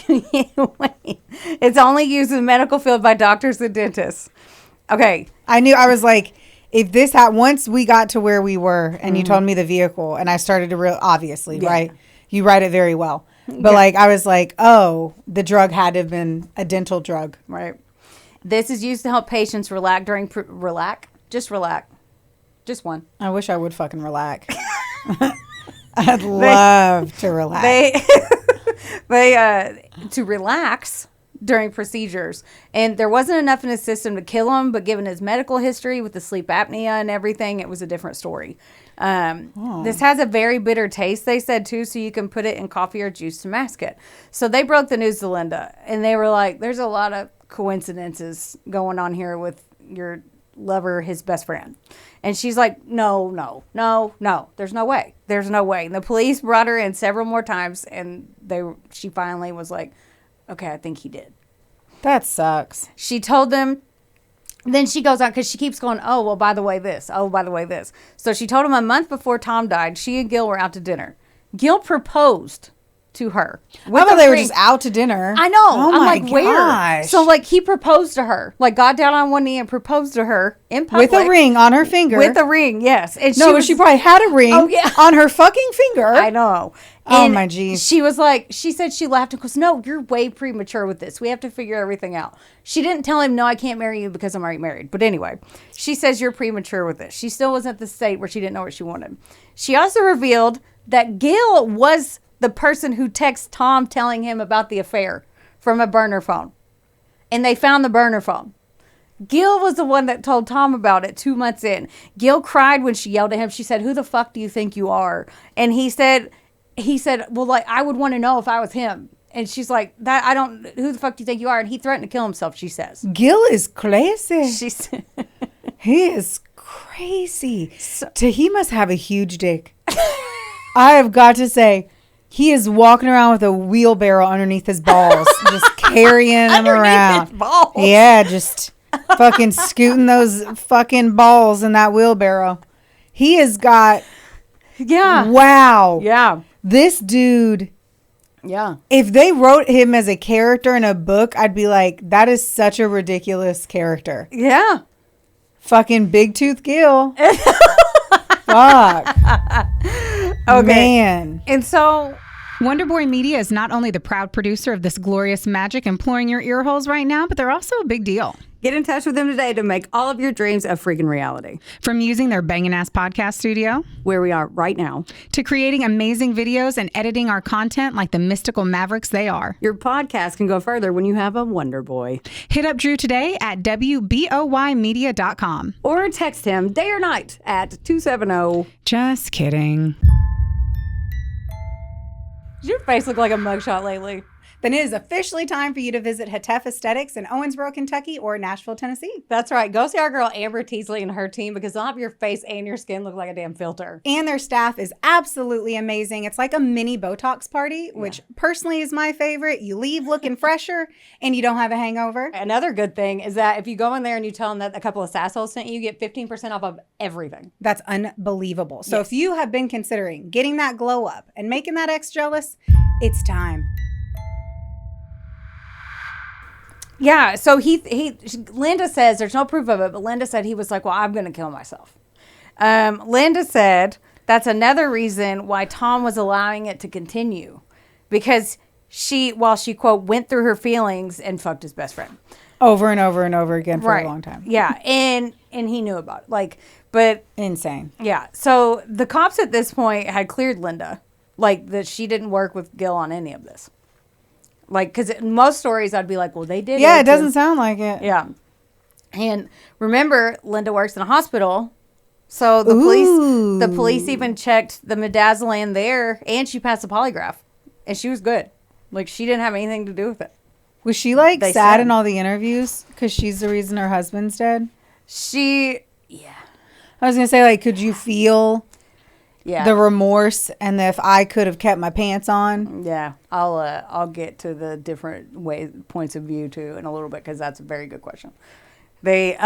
It's only used in the medical field by doctors and dentists. Okay. I was like, if this once we got to where we were and you told me the vehicle and I started to obviously, right? You write it very well. But like, I was like, oh, the drug had to have been a dental drug. Right. This is used to help patients relax during, just relax. Just one. I wish I would fucking relax. I'd love to relax. To relax during procedures. And there wasn't enough in his system to kill him, but given his medical history with the sleep apnea and everything, it was a different story. This has a very bitter taste, they said, too, so you can put it in coffee or juice to mask it. So they broke the news to Linda, and they were like, there's a lot of coincidences going on here with your lover, his best friend. And she's like, no, there's no way. There's no way. And the police brought her in several more times, and she finally was like, okay, I think he did. That sucks. She told them, then she goes on, because she keeps going, oh, well, by the way, this. Oh, by the way, this. So she told him a month before Tom died, she and Gil were out to dinner. Gil proposed to her. I thought they were just out to dinner. I know. Oh, I'm my like, where? So, like, he proposed to her. Like, got down on one knee and proposed to her in public. With a ring on her finger. With a ring, yes. And she probably had a ring on her fucking finger. I know. Oh, my geez. She was like, she said she laughed and goes, no, you're way premature with this. We have to figure everything out. She didn't tell him, no, I can't marry you because I'm already married. But anyway, she says you're premature with this. She still was at the state where she didn't know what she wanted. She also revealed that Gil was the person who texted Tom telling him about the affair from a burner phone. And they found the burner phone. Gil was the one that told Tom about it 2 months in. Gil cried when she yelled at him. She said, who the fuck do you think you are? And he said, well, like, I would want to know if I was him. And she's like, who the fuck do you think you are? And he threatened to kill himself, she says. Gil is crazy. She said, He is crazy. He must have a huge dick. I have got to say, he is walking around with a wheelbarrow underneath his balls, just carrying them around. His balls. Yeah, just fucking scooting those fucking balls in that wheelbarrow. He has got. Yeah. Wow. Yeah. This dude. Yeah. If they wrote him as a character in a book, I'd be like, that is such a ridiculous character. Yeah. Fucking Big Tooth Gil. Fuck. Okay. Man. And so Wonderboy Media is not only the proud producer of this glorious magic imploring your ear holes right now, but they're also a big deal. get in touch with them today to make all of your dreams a freaking reality. From using their bangin' ass podcast studio, where we are right now, to creating amazing videos and editing our content like the mystical mavericks they are. your podcast can go further when you have a Wonder Boy. Hit up Drew today at WBOYmedia.com. Or text him day or night at 270. Just kidding. Does your face look like a mugshot lately? Then it is officially time for you to visit Hetef Aesthetics in Owensboro, Kentucky or Nashville, Tennessee. That's right. Go see our girl Amber Teasley and her team because they'll have your face and your skin look like a damn filter. And their staff is absolutely amazing. It's like a mini Botox party, which personally is my favorite. You leave looking fresher and you don't have a hangover. Another good thing is that if you go in there and you tell them that a couple of Sassholes sent you, you get 15% off of everything. That's unbelievable. So Yes. if you have been considering getting that glow up and making that ex jealous, it's time. Yeah, so Linda says, there's no proof of it, but Linda said he was like, well, I'm going to kill myself. Linda said that's another reason why Tom was allowing it to continue. Because while she, quote, went through her feelings and fucked his best friend. Over and over and over again for a long time. Yeah, and he knew about it. But Insane. yeah, so the cops at this point had cleared Linda. That she didn't work with Gil on any of this. Because in most stories, I'd be like, well, they did. Yeah, it doesn't sound like it. Yeah. And remember, Linda works in a hospital. So the police even checked the midazolam there, and she passed the polygraph. And she was good. She didn't have anything to do with it. Was she They sad said. in all the interviews because she's the reason her husband's dead? Yeah. I was going to say, could you feel Yeah. the remorse and if I could have kept my pants on? Yeah. I'll get to the different points of view too in a little bit because that's a very good question. But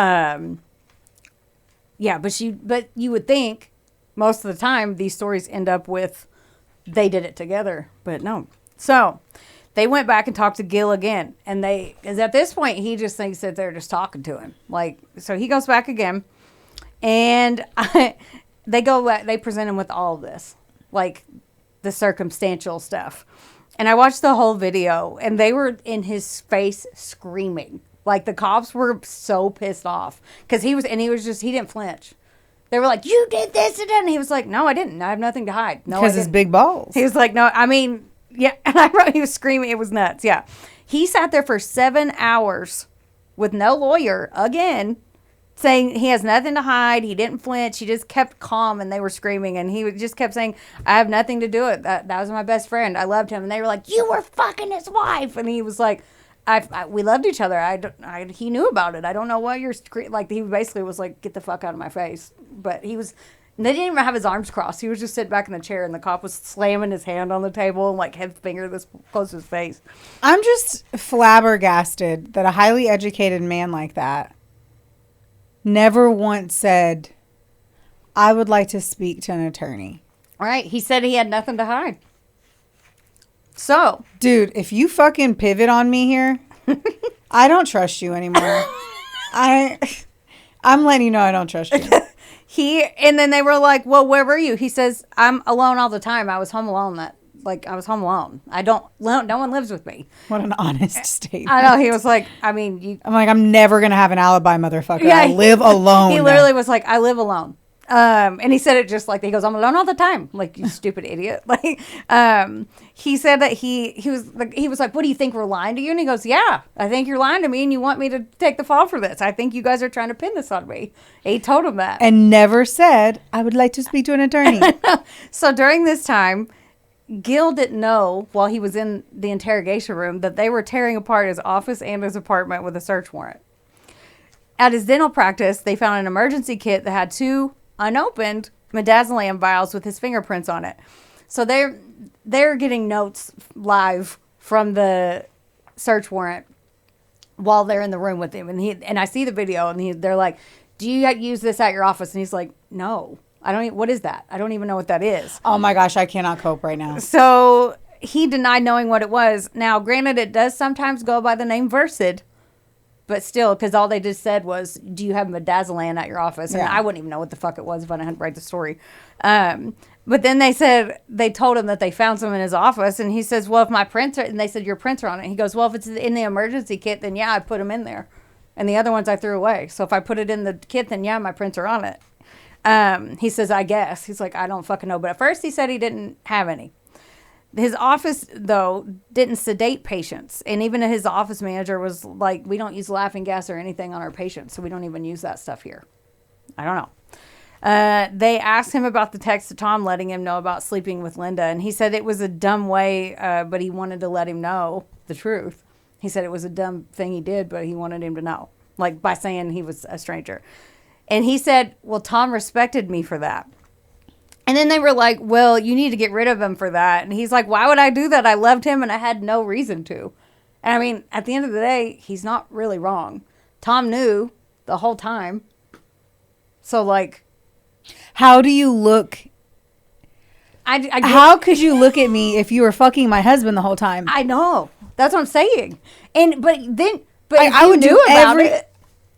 you would think most of the time these stories end up with they did it together, but no. So they went back and talked to Gil again, and because at this point he just thinks that they're just talking to him. So he goes back again, and they present him with all of this, the circumstantial stuff. And I watched the whole video, and they were in his face screaming. The cops were so pissed off because he didn't flinch. They were like, you did this and he was like, no, I didn't. I have nothing to hide. No, Because his big balls. He was like, no, I mean, yeah. And I wrote, he was screaming. It was nuts. Yeah. He sat there for 7 hours with no lawyer again, saying he has nothing to hide. He didn't flinch. He just kept calm, and they were screaming. And he just kept saying, I have nothing to do with it. That was my best friend. I loved him. And they were like, you were fucking his wife. And he was like, we loved each other. He knew about it. I don't know why you're he basically was like, get the fuck out of my face. But they didn't even have his arms crossed. He was just sitting back in the chair, and the cop was slamming his hand on the table and had his finger this close to his face. I'm just flabbergasted that a highly educated man like that never once said, I would like to speak to an attorney. All right. He said he had nothing to hide. So, dude, if you fucking pivot on me here, I don't trust you anymore. I'm letting you know I don't trust you. And then they were like, well, where were you? He says, I'm alone all the time. I was home alone. I was home alone. No one lives with me. What an honest statement. I know. He was like, I'm never going to have an alibi, motherfucker. Yeah, I live alone. He literally was like, I live alone. And he said it just he goes, I'm alone all the time. You stupid idiot. He said that he was like, what do you think, we're lying to you? And he goes, yeah, I think you're lying to me and you want me to take the fall for this. I think you guys are trying to pin this on me. He told him that. And never said, I would like to speak to an attorney. So during this time, Gil didn't know while he was in the interrogation room that they were tearing apart his office and his apartment with a search warrant. at his dental practice, they found an emergency kit that had 2 unopened midazolam vials with his fingerprints on it. So they're getting notes live from the search warrant while they're in the room with him. And I see the video, and they're like, do you use this at your office? And he's like, no, I don't. What is that? I don't even know what that is. Oh my gosh, I cannot cope right now. So he denied knowing what it was. Now, granted, it does sometimes go by the name Versed, but still, because all they just said was, do you have midazolam at your office? And I wouldn't even know what the fuck it was if I didn't write the story. But then they told him that they found some in his office, and he says, well, if my printer, and they said, your printer on it. He goes, well, if it's in the emergency kit, then yeah, I put them in there. And the other ones I threw away. So if I put it in the kit, then yeah, my printer on it. He says, I guess. He's like, I don't fucking know. But at first he said he didn't have any. His office, though, didn't sedate patients. And even his office manager was like, we don't use laughing gas or anything on our patients, so we don't even use that stuff here. I don't know. They asked him about the text to Tom letting him know about sleeping with Linda. And he said it was a dumb way, but he wanted to let him know the truth. He said it was a dumb thing he did, but he wanted him to know, like by saying he was a stranger. And he said, well, Tom respected me for that. And then they were like, well, you need to get rid of him for that. And he's like, why would I do that? I loved him and I had no reason to. And I mean, at the end of the day, he's not really wrong. Tom knew the whole time. So, like, how do you look? How could you look at me if you were fucking my husband the whole time? I know. That's what I'm saying. But I would do about it.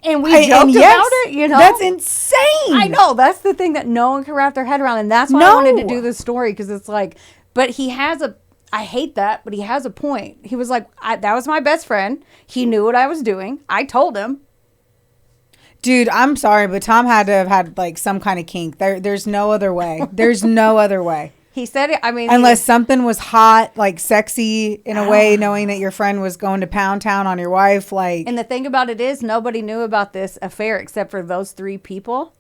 And we joked about it, you know? That's insane. I know. That's the thing that no one can wrap their head around. And that's why I wanted to do this story. Because it's like, but he has I hate that, but he has a point. He was like, that was my best friend. He knew what I was doing. I told him. Dude, I'm sorry, but Tom had to have had like some kind of kink. There's no other way. There's no other way. He said it. I mean, unless something was hot, like sexy in a way, knowing that your friend was going to Pound Town on your wife, like. And the thing about it is, nobody knew about this affair except for those 3 people,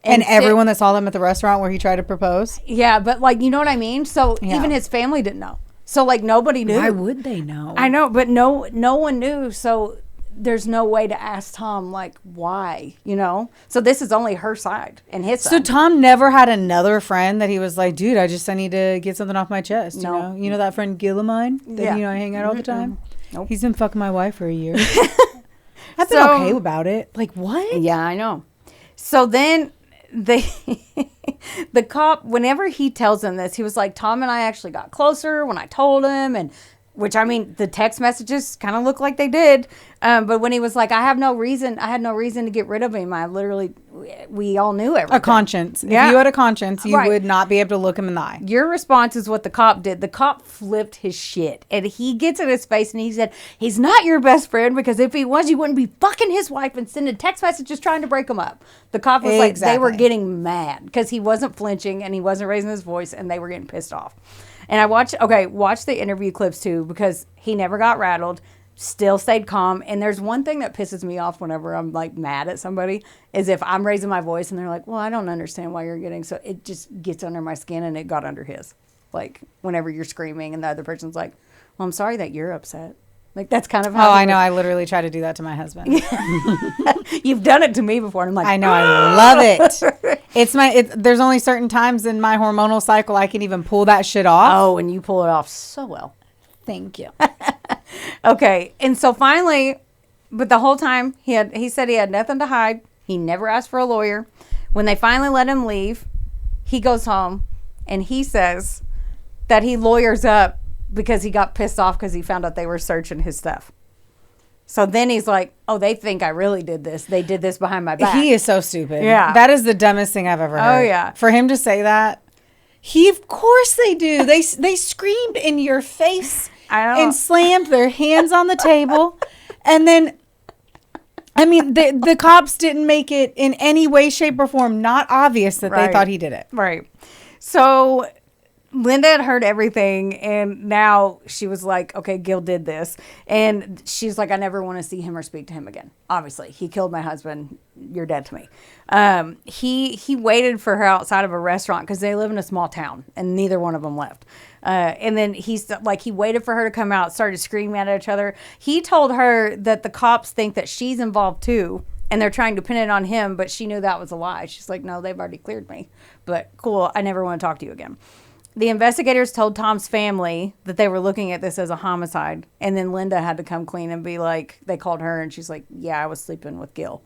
and everyone that saw them at the restaurant where he tried to propose. Yeah, but like, you know what I mean. So even his family didn't know. So like nobody knew. Why would they know? I know, but no one knew. So there's no way to ask Tom, like, why, you know? So this is only her side and his side. So Tom never had another friend that he was like, dude, I need to get something off my chest. No. You know that friend Gil of mine that, I hang out all the time? Nope. He's been fucking my wife for a year. I've been okay about it. Like, what? Yeah, I know. So then the cop, whenever he tells them this, he was like, Tom and I actually got closer when I told him, and which, I mean, the text messages kind of look like they did. But when he was like, I had no reason to get rid of him. We all knew everything. A conscience. Yeah. If you had a conscience, you would not be able to look him in the eye. Your response is what the cop did. The cop flipped his shit. And he gets in his face and he said, he's not your best friend, because if he was, you wouldn't be fucking his wife and sending text messages trying to break him up. The cop was like, they were getting mad because he wasn't flinching and he wasn't raising his voice, and they were getting pissed off. And watch the interview clips too, because he never got rattled, still stayed calm. And there's one thing that pisses me off whenever I'm like mad at somebody, is if I'm raising my voice and they're like, well, I don't understand why you're getting so, it just gets under my skin, and it got under his. Like whenever you're screaming and the other person's like, well, I'm sorry that you're upset. Like, that's kind of how. Oh, I know. I literally try to do that to my husband. You've done it to me before. And I'm like, I know. I love it. There's only certain times in my hormonal cycle I can even pull that shit off. Oh, and you pull it off so well. Thank you. Okay. And so finally, but the whole time he said he had nothing to hide. He never asked for a lawyer. When they finally let him leave, he goes home and he says that he lawyers up because he got pissed off because he found out they were searching his stuff. So then he's like, oh, they think I really did this. They did this behind my back. He is so stupid. Yeah. That is the dumbest thing I've ever heard. Oh, yeah. For him to say that. Of course they do. They screamed in your face and slammed their hands on the table. And then, I mean, the cops didn't make it in any way, shape, or form not obvious that they thought he did it. Right. So Linda had heard everything, and now she was like, okay, Gil did this. And she's like, I never want to see him or speak to him again. Obviously, he killed my husband. You're dead to me. He waited for her outside of a restaurant because they live in a small town, and neither one of them left. And then he waited for her to come out, started screaming at each other. He told her that the cops think that she's involved too, and they're trying to pin it on him, but she knew that was a lie. She's like, no, they've already cleared me. But cool, I never want to talk to you again. The investigators told Tom's family that they were looking at this as a homicide, and then Linda had to come clean and be like, they called her, and she's like, yeah, I was sleeping with Gil.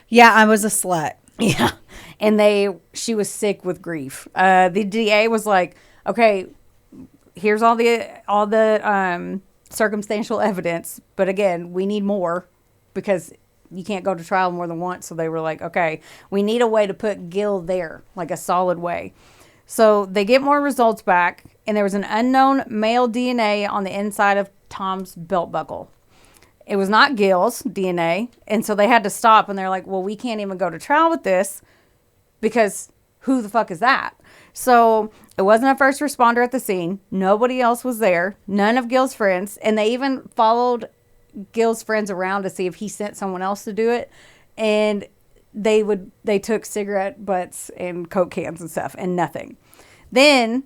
Yeah, I was a slut. Yeah. And she was sick with grief. The DA was like, okay, here's all the circumstantial evidence, but again, we need more because you can't go to trial more than once. So they were like, okay, we need a way to put Gil there, like a solid way. So they get more results back, and there was an unknown male DNA on the inside of Tom's belt buckle. It was not Gil's DNA, and so they had to stop, and they're like, well, we can't even go to trial with this because who the fuck is that? So it wasn't a first responder at the scene. Nobody else was there. None of Gil's friends, and they even followed Gil's friends around to see if he sent someone else to do it, and they took cigarette butts and Coke cans and stuff, and nothing. Then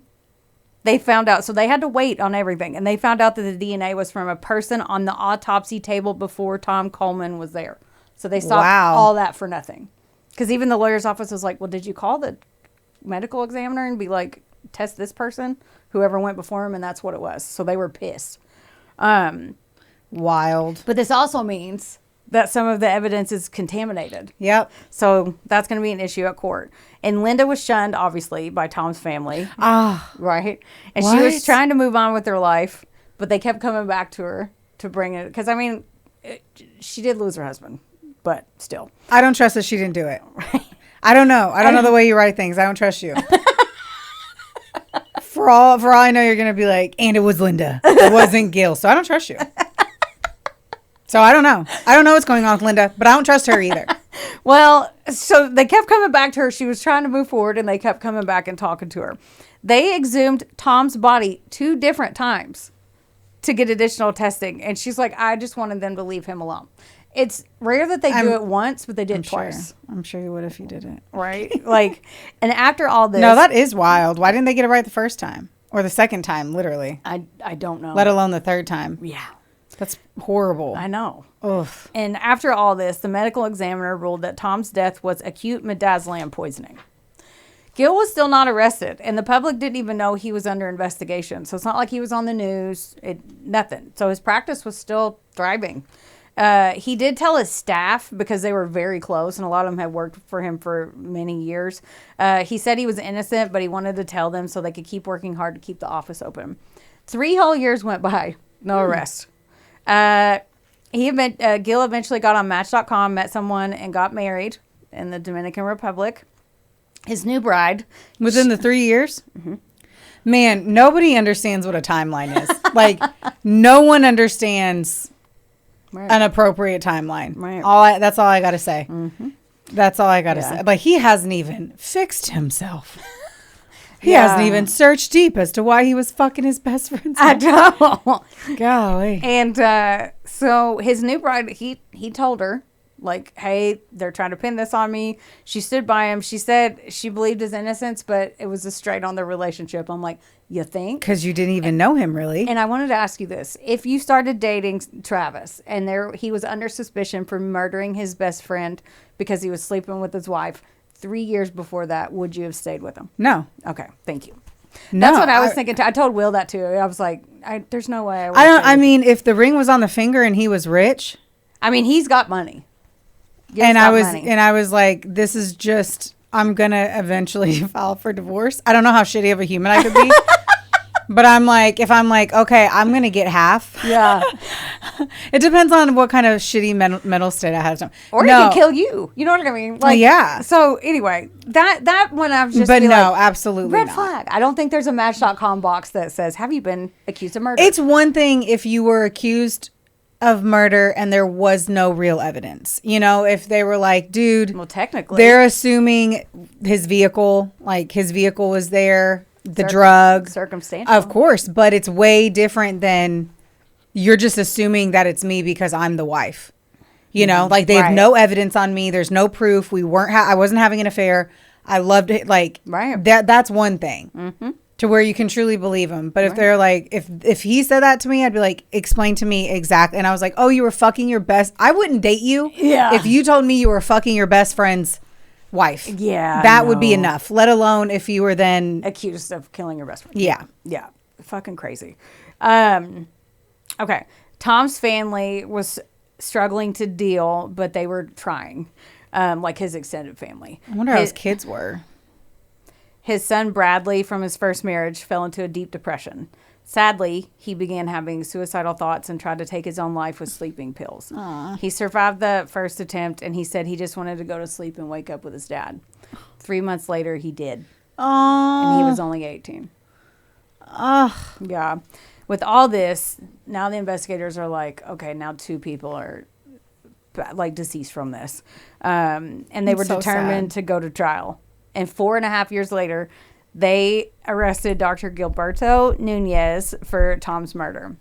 they found out, so they had to wait on everything, and they found out that the DNA was from a person on the autopsy table before Tom Kolman was there. So they stopped all that for nothing. Because even the lawyer's office was like, well, did you call the medical examiner and be like, test this person? Whoever went before him, and that's what it was. So they were pissed. Wild. But this also means that some of the evidence is contaminated. Yep. So that's going to be an issue at court. And Linda was shunned, obviously, by Tom's family. Right? And she was trying to move on with her life, but they kept coming back to her to bring it. Because, I mean, she did lose her husband, but still. I don't trust that she didn't do it. I don't know. I don't know the way you write things. I don't trust you. For all I know, you're going to be like, and it was Linda. It wasn't Gil. So I don't trust you. So I don't know. I don't know what's going on with Linda, but I don't trust her either. Well, so they kept coming back to her. She was trying to move forward, and they kept coming back and talking to her. They exhumed Tom's body 2 different times to get additional testing. And she's like, I just wanted them to leave him alone. It's rare that they do it once, but they did twice. I'm sure you would if you did it. Right? Like, and after all this. No, that is wild. Why didn't they get it right the first time? Or the second time, literally. I don't know. Let alone the third time. Yeah. That's horrible. I know. Ugh. And after all this, the medical examiner ruled that Tom's death was acute midazolam poisoning. Gil was still not arrested, and the public didn't even know he was under investigation. So it's not like he was on the news, nothing. So his practice was still thriving. He did tell his staff, because they were very close, and a lot of them had worked for him for many years. He said he was innocent, but he wanted to tell them so they could keep working hard to keep the office open. 3 whole years went by, no arrest. Gil eventually got on Match.com, met someone, and got married in the Dominican Republic. His new bride. Within the 3 years? Mm-hmm. Man, nobody understands what a timeline is. Like, no one understands an appropriate timeline. Right. That's all I got to say. Mm-hmm. That's all I got to say. Like, he hasn't even fixed himself. He hasn't even searched deep as to why he was fucking his best friend's I don't. Golly. And so his new bride, he told her, like, hey, they're trying to pin this on me. She stood by him. She said she believed his innocence, but it was a straight on their relationship. I'm like, you think? Because you didn't even know him, really. And I wanted to ask you this. If you started dating Travis and he was under suspicion for murdering his best friend because he was sleeping with his wife 3 years before that, would you have stayed with him? No. Okay, thank you. No, that's what I was thinking. I told Will that too. I was like, there's no way. I mean, if the ring was on the finger and he was rich. I mean, he's got money. I was like, this is just, I'm going to eventually file for divorce. I don't know how shitty of a human I could be. But I'm like, if I'm like, okay, I'm going to get half. Yeah. It depends on what kind of shitty mental state I have. Or he could kill you. You know what I mean? Like, yeah. So anyway, that one I was just But no, like, absolutely red not. flag. I don't think there's a Match.com box that says, have you been accused of murder? It's one thing if you were accused of murder and there was no real evidence. You know, if they were like, dude, well, technically, they're assuming his vehicle was there. The drug. Circumstantial. Of course, but it's way different than you're just assuming that it's me because I'm the wife. You know, like they have no evidence on me. There's no proof. I wasn't having an affair. I loved it. Like, that's one thing. Mm-hmm. to where you can truly believe him. But if they're like, if he said that to me, I'd be like, explain to me exactly. And I was like, oh, you were fucking your best. I wouldn't date you. Yeah. If you told me you were fucking your best friend's wife. Yeah. That would be enough. Let alone if you were then accused of killing your best friend. Yeah. Yeah. Fucking crazy. Okay. Tom's family was struggling to deal, but they were trying. Like his extended family. I wonder how his kids were. His son Bradley from his first marriage fell into a deep depression. Sadly, he began having suicidal thoughts and tried to take his own life with sleeping pills. Aww. He survived the first attempt, and he said he just wanted to go to sleep and wake up with his dad. 3 months later, he did. And he was only 18. Yeah. With all this, now the investigators are like, okay, now 2 people are like deceased from this. And they were so determined to go to trial. And 4.5 years later, they arrested Dr. Gilberto Nunez for Tom's murder.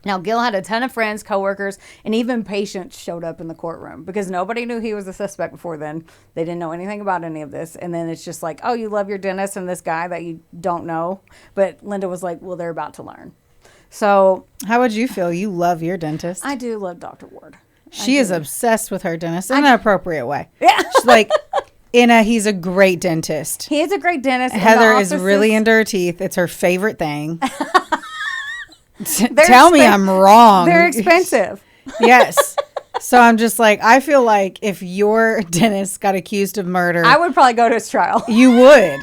Now, Gil had a ton of friends, coworkers, and even patients showed up in the courtroom because nobody knew he was a suspect before then. They didn't know anything about any of this. And then it's just like, oh, you love your dentist and this guy that you don't know. But Linda was like, well, they're about to learn. So how would you feel? You love your dentist. I do love Dr. Ward. She is obsessed with her dentist in an appropriate way. Yeah. She's like, he's a great dentist. He is a great dentist. Heather is really into her teeth. It's her favorite thing. Tell me I'm wrong. They're expensive. Yes. So I'm just like, I feel like if your dentist got accused of murder, I would probably go to his trial. You would.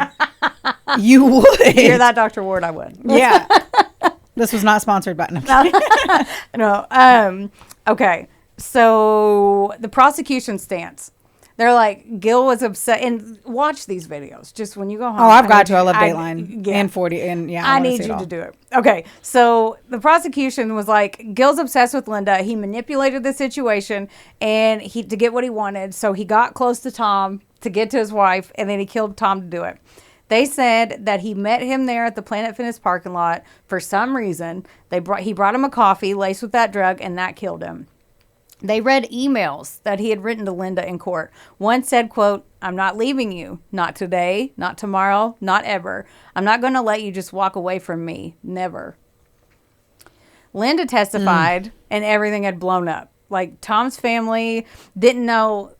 You would. Hear that, Dr. Ward? I would. Yeah. This was not sponsored by No. Okay. So the prosecution stance. They're like, Gil was upset. And watch these videos. Just when you go home. Oh, I've got to. I love Dateline. Yeah. And 40. And yeah. I need you to do it. Okay. So the prosecution was like, Gil's obsessed with Linda. He manipulated the situation and to get what he wanted. So he got close to Tom to get to his wife. And then he killed Tom to do it. They said that he met him there at the Planet Fitness parking lot for some reason. He brought him a coffee laced with that drug, and that killed him. They read emails that he had written to Linda in court. One said, quote, I'm not leaving you. Not today, not tomorrow, not ever. I'm not going to let you just walk away from me. Never. Linda testified, and everything had blown up. Like, Tom's family didn't know.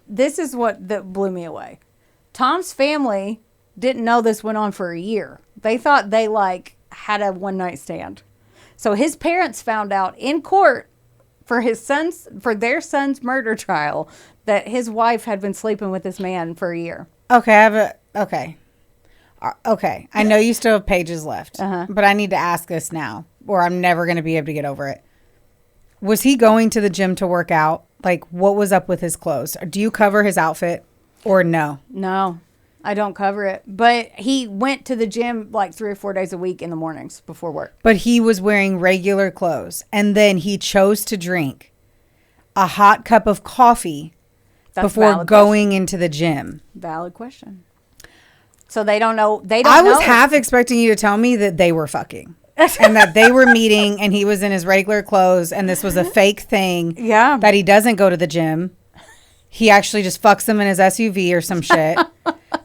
This is what that blew me away. Tom's family didn't know this went on for a year. They thought they, had a one-night stand. So his parents found out in court for their son's murder trial that his wife had been sleeping with this man for a year. Okay, okay. I know you still have pages left, but I need to ask this now, or I'm never going to be able to get over it. Was he going to the gym to work out? Like, what was up with his clothes? Do you cover his outfit or no? No, I don't cover it. But he went to the gym 3 or 4 days a week in the mornings before work. But he was wearing regular clothes. And then he chose to drink a hot cup of coffee before going into the gym. Valid question. So they don't know. I was half expecting you to tell me that they were fucking. And that they were meeting and he was in his regular clothes and this was a fake thing. Yeah. That he doesn't go to the gym. He actually just fucks them in his SUV or some shit.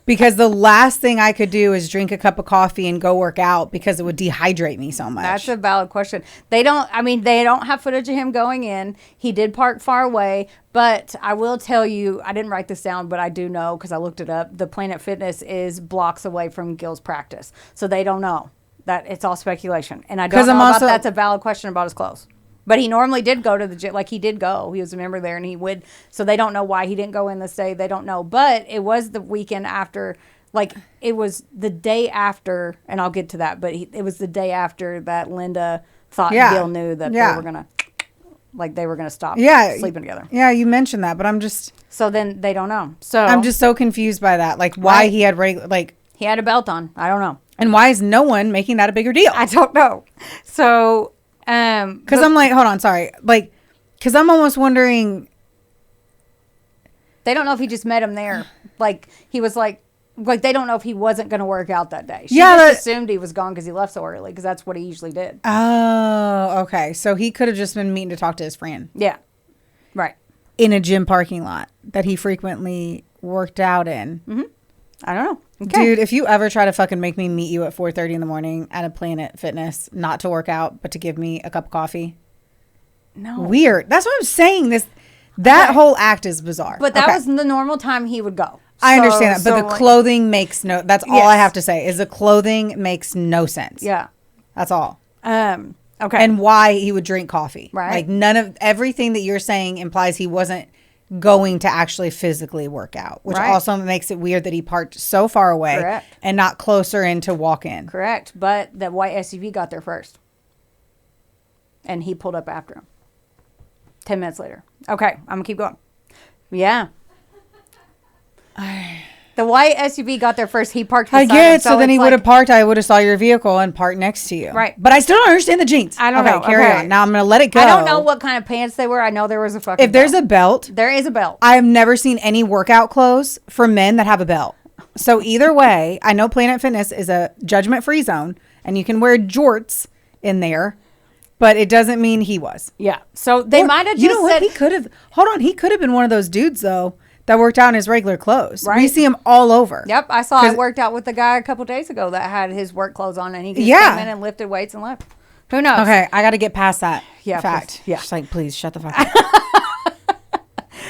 Because the last thing I could do is drink a cup of coffee and go work out because it would dehydrate me so much. That's a valid question. They don't have footage of him going in. He did park far away, but I will tell you, I didn't write this down, but I do know because I looked it up. The Planet Fitness is blocks away from Gil's practice. So they don't know. That it's all speculation. And I don't know if that's a valid question about his clothes. But he normally did go to the gym. He did go. He was a member there and he would. So they don't know why he didn't go in this day. They don't know. But it was the weekend after. It was the day after. And I'll get to that. But it was the day after that Linda thought Gil knew that they were going to stop sleeping together. Yeah, you mentioned that. But I'm just. So then they don't know. So I'm just so confused by that. Why he had he had a belt on. I don't know. And why is no one making that a bigger deal? I don't know. So. Because I'm hold on, sorry. Because I'm almost wondering. They don't know if he just met him there. He was they don't know if he wasn't going to work out that day. She just assumed he was gone because he left so early because that's what he usually did. Oh, okay. So he could have just been meeting to talk to his friend. Yeah. Right. In a gym parking lot that he frequently worked out in. Mm-hmm. I don't know. Okay. Dude, if you ever try to fucking make me meet you at 4:30 in the morning at a Planet Fitness, not to work out, but to give me a cup of coffee. No. Weird. That's what I'm saying. That whole act is bizarre. But that was the normal time he would go. I understand that, but the clothing makes that's all I have to say is the clothing makes no sense. Yeah. That's all. Okay. And why he would drink coffee. Right. Like none of everything that you're saying implies he wasn't going to actually physically work out, which also makes it weird that he parked so far away and not closer in to walk in. Correct. But the white SUV got there first. And he pulled up after him. 10 minutes later. Okay. I'm going to keep going. Yeah. The white SUV got there first. He parked beside him. I get. So then he would have parked. I would have saw your vehicle and parked next to you. Right. But I still don't understand the jeans. I don't know. Carry on. Now I'm going to let it go. I don't know what kind of pants they were. I know there was a fucking If there's a belt. There is a belt. I have never seen any workout clothes for men that have a belt. So either way, I know Planet Fitness is a judgment-free zone and you can wear jorts in there. But it doesn't mean he was. Yeah. So they might have just you know what? said... He could have... Hold on. He could have been one of those dudes, though, that worked out in his regular clothes. Right. We see him all over. Yep. I worked out with the guy a couple days ago that had his work clothes on and he just came in and lifted weights and left. Who knows? Okay. I got to get past that fact. Please. Yeah. Just like, please shut the fuck up.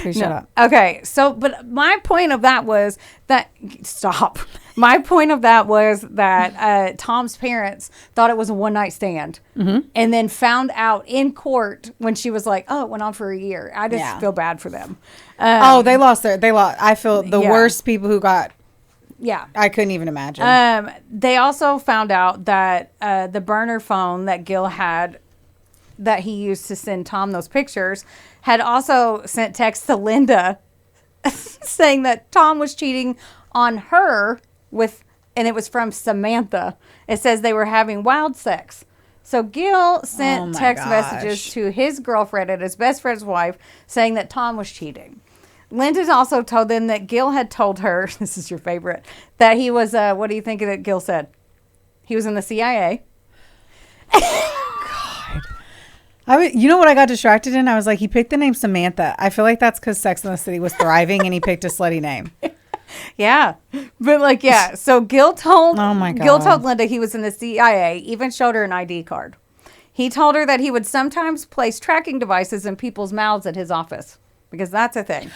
Please shut up. Okay. So, but my point of that was that... Stop. My point of that was that Tom's parents thought it was a one-night stand and then found out in court when she was like, oh, it went on for a year. I just feel bad for them. They lost. I feel the worst people who got. Yeah. I couldn't even imagine. They also found out that the burner phone that Gil had that he used to send Tom those pictures had also sent text to Linda saying that Tom was cheating on her and it was from Samantha. It says they were having wild sex. So Gil sent text messages to his girlfriend and his best friend's wife saying that Tom was cheating. Linda also told them that Gil had told her, this is your favorite, that he was, what do you think that Gil said? He was in the CIA. You know what I got distracted in? I was like, he picked the name Samantha. I feel like that's because Sex and the City was thriving and he picked a slutty name. Yeah. But so Gil told Gil told Linda he was in the CIA, even showed her an ID card. He told her that he would sometimes place tracking devices in people's mouths at his office because that's a thing.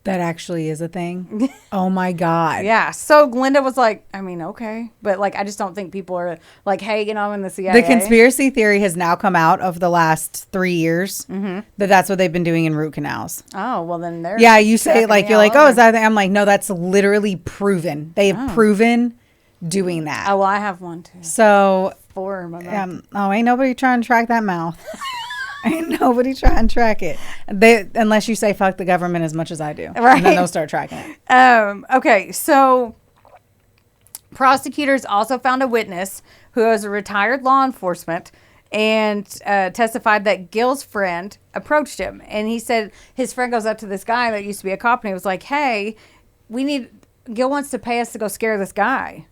That actually is a thing. Oh my God. Yeah. So Linda was like, I mean, okay. But I just don't think people are like, hey, I'm in the CIA. The conspiracy theory has now come out of the last 3 years that's what they've been doing in root canals. Oh, well then there. Yeah. You say you're like, oh, is that? I'm like, no, that's literally proven. They have proven doing that. Oh, well, I have one too. So. 4 in my mouth. Ain't nobody trying to track that mouth. Ain't nobody trying to track it. Unless you say fuck the government as much as I do. Right. And then they'll start tracking it. Okay, so prosecutors also found a witness who was a retired law enforcement and testified that Gil's friend approached him. And he said his friend goes up to this guy that used to be a cop and he was like, hey, Gil wants to pay us to go scare this guy.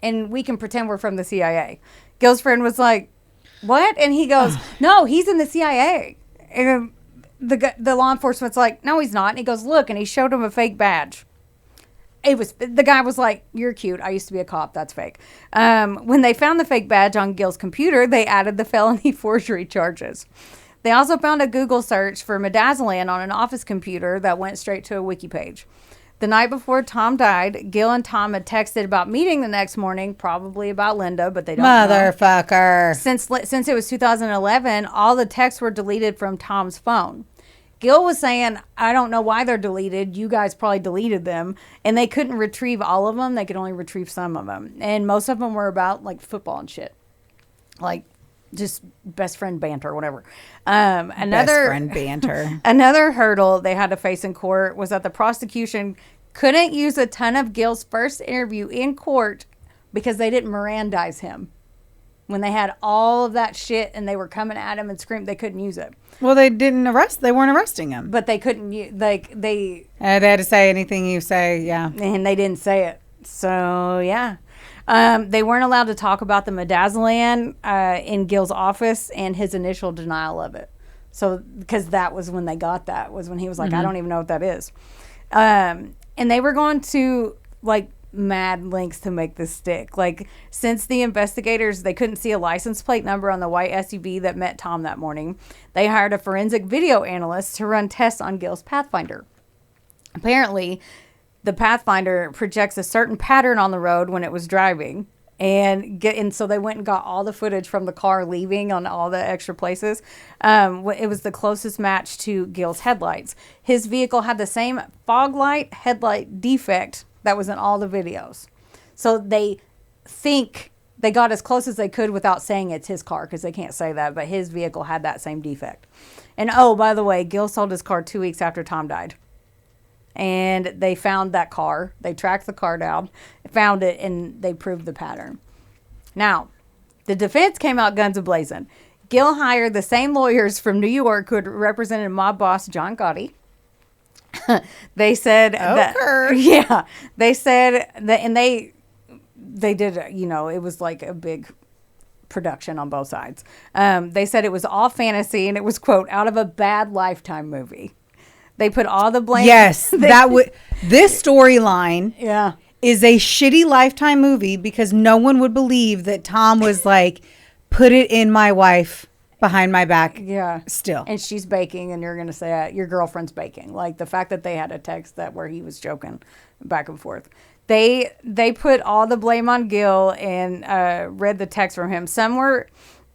And we can pretend we're from the CIA. Gil's friend was like, what? And he goes, no, he's in the CIA. And the law enforcement's like, no, he's not. And he goes, look, and he showed him a fake badge. The guy was like, you're cute. I used to be a cop. That's fake. When they found the fake badge on Gil's computer, they added the felony forgery charges. They also found a Google search for midazolam on an office computer that went straight to a wiki page. The night before Tom died, Gil and Tom had texted about meeting the next morning, probably about Linda, but they don't know. Motherfucker. Since it was 2011, all the texts were deleted from Tom's phone. Gil was saying, I don't know why they're deleted. You guys probably deleted them. And they couldn't retrieve all of them. They could only retrieve some of them. And most of them were about football and shit. Just best friend banter or whatever. Best friend banter. Another hurdle they had to face in court was that the prosecution couldn't use a ton of Gil's first interview in court because they didn't Mirandize him. When they had all of that shit and they were coming at him and screaming, they couldn't use it. Well, they weren't arresting him. But they couldn't use, they had to say anything you say, yeah. And they didn't say it. So, yeah. They weren't allowed to talk about the midazolam in Gil's office and his initial denial of it. So, because that was when they got that, was when he was like, I don't even know what that is. And they were going to like mad lengths to make this stick. Like, since the investigators, they couldn't see a license plate number on the white SUV that met Tom that morning, they hired a forensic video analyst to run tests on Gil's Pathfinder. Apparently, the Pathfinder projects a certain pattern on the road when it was driving. And so they went and got all the footage from the car leaving on all the extra places. It was the closest match to Gil's headlights. His vehicle had the same fog light headlight defect that was in all the videos. So they think they got as close as they could without saying it's his car, because they can't say that, but his vehicle had that same defect. And oh, by the way, Gil sold his car 2 weeks after Tom died. And they found that car. They tracked the car down, found it, and they proved the pattern. Now, the defense came out guns a-blazing. Gil hired the same lawyers from New York who had represented mob boss John Gotti. They said they said that, and they did, it was like a big production on both sides. They said it was all fantasy, and it was, quote, out of a bad Lifetime movie. They put all the blame. Yes, this storyline is a shitty Lifetime movie, because no one would believe that Tom was like, put it in my wife behind my back. Yeah. Still. And she's baking, and you're going to say your girlfriend's baking. Like, the fact that they had a text where he was joking back and forth. They put all the blame on Gil and read the text from him.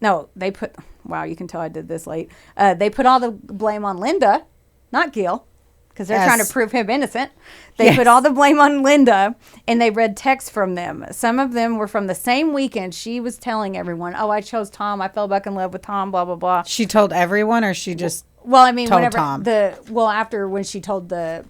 Wow, you can tell I did this late. They put all the blame on Linda, not Gil, because they're trying to prove him innocent. They put all the blame on Linda, and they read texts from them. Some of them were from the same weekend. She was telling everyone, "Oh, I chose Tom. I fell back in love with Tom." Blah blah blah. She told everyone, or she just told Tom? After when she told the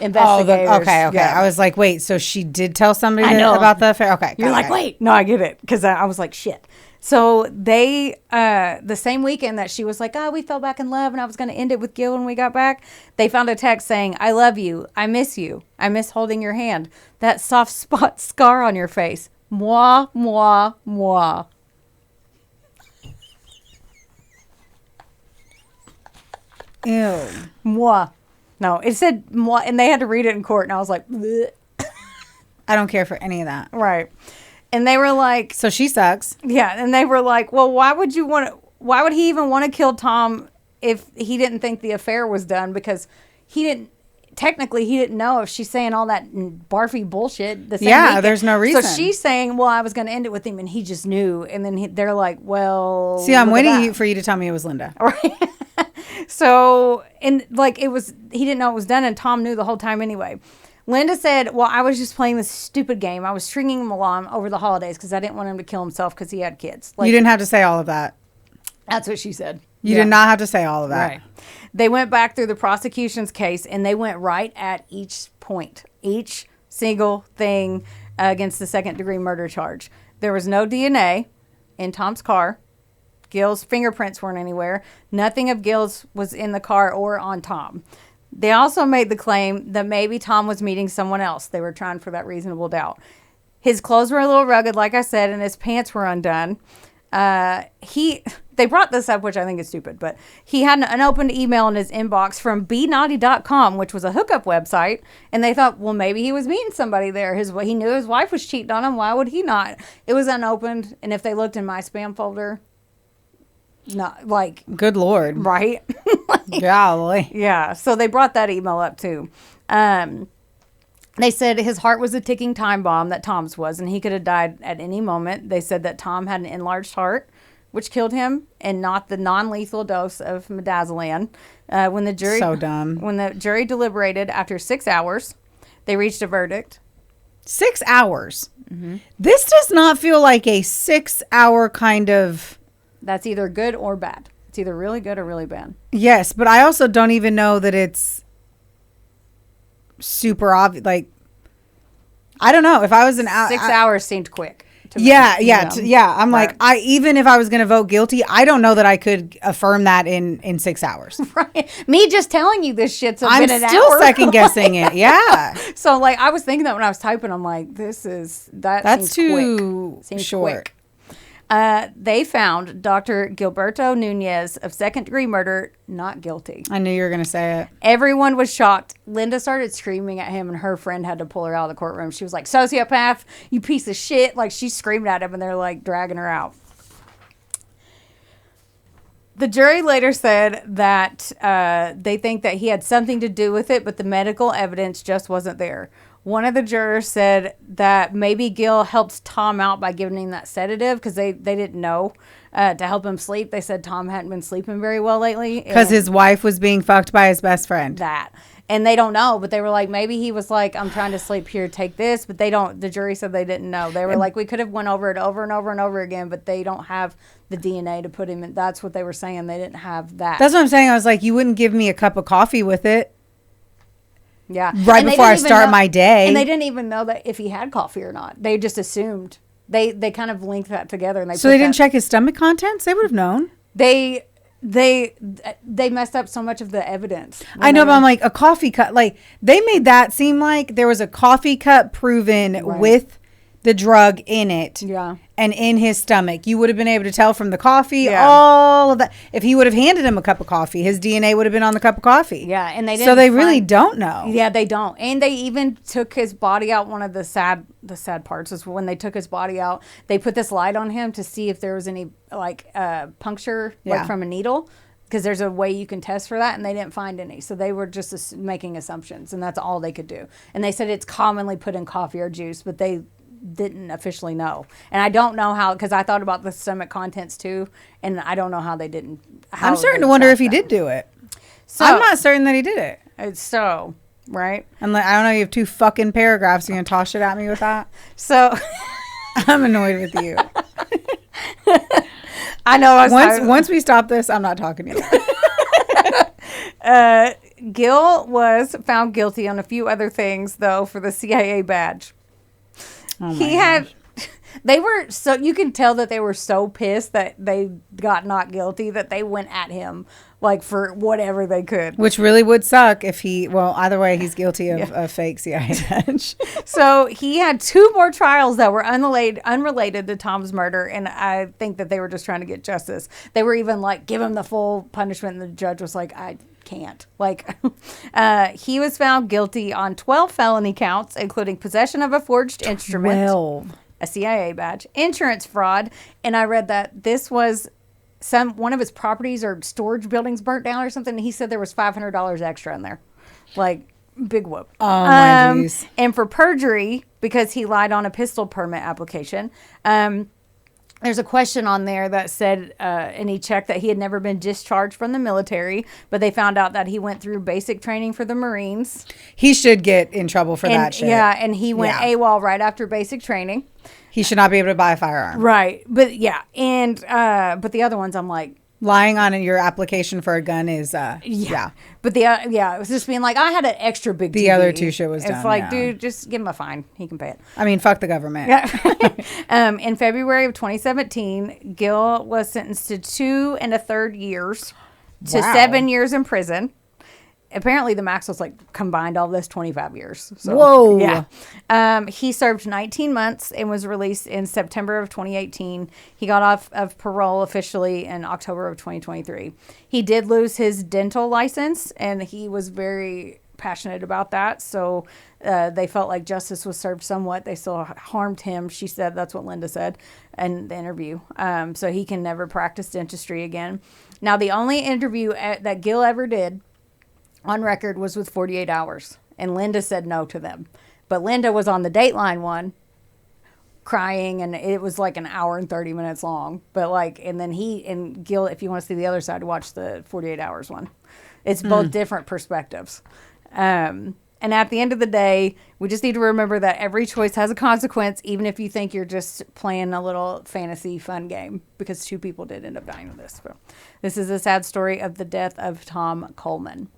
investigators. Okay. Yeah. I was like, wait, so she did tell somebody about the affair? Okay. You're like, wait. No, I get it, because I was like, shit. So they, the same weekend that she was like, oh, we fell back in love and I was going to end it with Gil when we got back, they found a text saying, I love you. I miss you. I miss holding your hand. That soft spot scar on your face. Moi, moi, moi. Ew. Moi. No, it said moi, and they had to read it in court, and I was like, bleh. I don't care for any of that. Right. And they were like, so she sucks. Yeah. And they were like, well, why would he even want to kill Tom if he didn't think the affair was done? Because he didn't know if she's saying all that barfy bullshit. The same weekend. There's no reason. So she's saying, well, I was going to end it with him, and he just knew. And then they're like, well, see, I'm waiting for you to tell me it was Linda. Right. So, and like, he didn't know it was done, and Tom knew the whole time anyway. Linda said, well, I was just playing this stupid game. I was stringing him along over the holidays because I didn't want him to kill himself because he had kids. Like, you didn't have to say all of that. That's what she said. You did not have to say all of that. Right. They went back through the prosecution's case, and they went right at each point, each single thing against the second-degree murder charge. There was no DNA in Tom's car. Gil's fingerprints weren't anywhere. Nothing of Gil's was in the car or on Tom. They also made the claim that maybe Tom was meeting someone else. They were trying for that reasonable doubt. His clothes were a little rugged, like I said, and his pants were undone. They brought this up, which I think is stupid, but he had an unopened email in his inbox from BeNaughty.com, which was a hookup website, and they thought, well, maybe he was meeting somebody there. He knew his wife was cheating on him. Why would he not? It was unopened, and if they looked in my spam folder, not like, good Lord, right? Golly. Yeah, so they brought that email up too. They said his heart was a ticking time bomb, that Tom's was, and he could have died at any moment. They said that Tom had an enlarged heart, which killed him, and not the non-lethal dose of midazolam. When the jury deliberated after 6 hours, they reached a verdict. 6 hours. Mm-hmm. This does not feel like a 6 hour kind of. That's either good or bad. It's either really good or really bad. Yes, but I also don't even know that it's super obvious. Like, I don't know if I was 6 hours seemed quick. Yeah. I'm right. Like, even if I was going to vote guilty, I don't know that I could affirm that in 6 hours. Right. Me just telling you this shit's I'm been an still hour. Second guessing it. Yeah. So like, I was thinking that when I was typing, I'm like, that's too short. Quick. They found Dr. Gilberto Nunez of second-degree murder not guilty. I knew you were going to say it. Everyone was shocked. Linda started screaming at him, and her friend had to pull her out of the courtroom. She was like, sociopath, you piece of shit. Like, she screamed at him, and they're, like, dragging her out. The jury later said that they think that he had something to do with it, but the medical evidence just wasn't there. One of the jurors said that maybe Gil helped Tom out by giving him that sedative because they didn't know to help him sleep. They said Tom hadn't been sleeping very well lately. Because his wife was being fucked by his best friend. That. And they don't know, but they were like, maybe he was like, I'm trying to sleep here, take this. But they don't, the jury said they didn't know. They were like, we could have went over it over and over and over again, but they don't have the DNA to put him in. That's what they were saying. They didn't have that. That's what I'm saying. I was like, you wouldn't give me a cup of coffee with it. Yeah. Right before I start my day. And they didn't even know that if he had coffee or not. They just assumed. They kind of linked that together. And so they didn't check his stomach contents? They would have known. They messed up so much of the evidence. I know, but I'm like, a coffee cup. Like, they made that seem like there was a coffee cup proven with the drug in it. Yeah. And in his stomach. You would have been able to tell from the coffee, Yeah. all of that. If he would have handed him a cup of coffee, his DNA would have been on the cup of coffee. Yeah, and they didn't. So they really don't know. Yeah, they don't. And they even took his body out. One of the sad parts is when they took his body out, they put this light on him to see if there was any like puncture like from a needle. Because there's a way you can test for that, and they didn't find any. So they were just making assumptions, and that's all they could do. And they said it's commonly put in coffee or juice, but they didn't officially know. And I don't know how, because I thought about the stomach contents too, and I don't know how they didn't. I'm starting to wonder if he did do it. So I'm not certain that he did it. It's so, right? I'm like, I don't know, you have 2 fucking paragraphs. You gonna toss shit at me with that? So I'm annoyed with you. I know. Once we stop this, I'm not talking to you. Gil was found guilty on a few other things, though, for the CIA badge. Oh he had. They were so, you can tell that they were so pissed that they got not guilty that they went at him like for whatever they could. Which really would suck if either way, he's guilty of a fake CIA badge. So he had 2 more trials that were unrelated to Tom's murder. And I think that they were just trying to get justice. They were even like, give him the full punishment. And the judge was like, I can't. Like, he was found guilty on 12 felony counts, including possession of a forged instrument. 12. A CIA badge, insurance fraud, and I read that this was one of his properties or storage buildings burnt down or something. And he said there was $500 extra in there, like big whoop. Oh my geez. And for perjury, because he lied on a pistol permit application. There's a question on there that said, and he checked that he had never been discharged from the military, but they found out that he went through basic training for the Marines. He should get in trouble for that shit. Yeah, and he went AWOL right after basic training. He should not be able to buy a firearm. Right. But yeah. And, but the other ones, I'm like. Lying on your application for a gun is, But it was just being like, I had an extra big The TV. other 2 shit was done. It's like, dude, just give him a fine. He can pay it. I mean, fuck the government. Yeah. In February of 2017, Gil was sentenced to 2 1/3 years to 7 years in prison. Apparently the max was like combined all this 25 years. So, whoa. Yeah. He served 19 months and was released in September of 2018. He got off of parole officially in October of 2023. He did lose his dental license, and he was very passionate about that. So they felt like justice was served somewhat. They still harmed him. She said, that's what Linda said in the interview. So he can never practice dentistry again. Now, the only interview that Gil ever did on record was with 48 Hours, and Linda said no to them. But Linda was on the Dateline one crying, and it was like an hour and 30 minutes long. But like, and then Gil, if you want to see the other side, watch the 48 Hours one. It's both different perspectives. And at the end of the day, we just need to remember that every choice has a consequence, even if you think you're just playing a little fantasy fun game, because 2 people did end up dying of this. So this is a sad story of the death of Tom Kolman.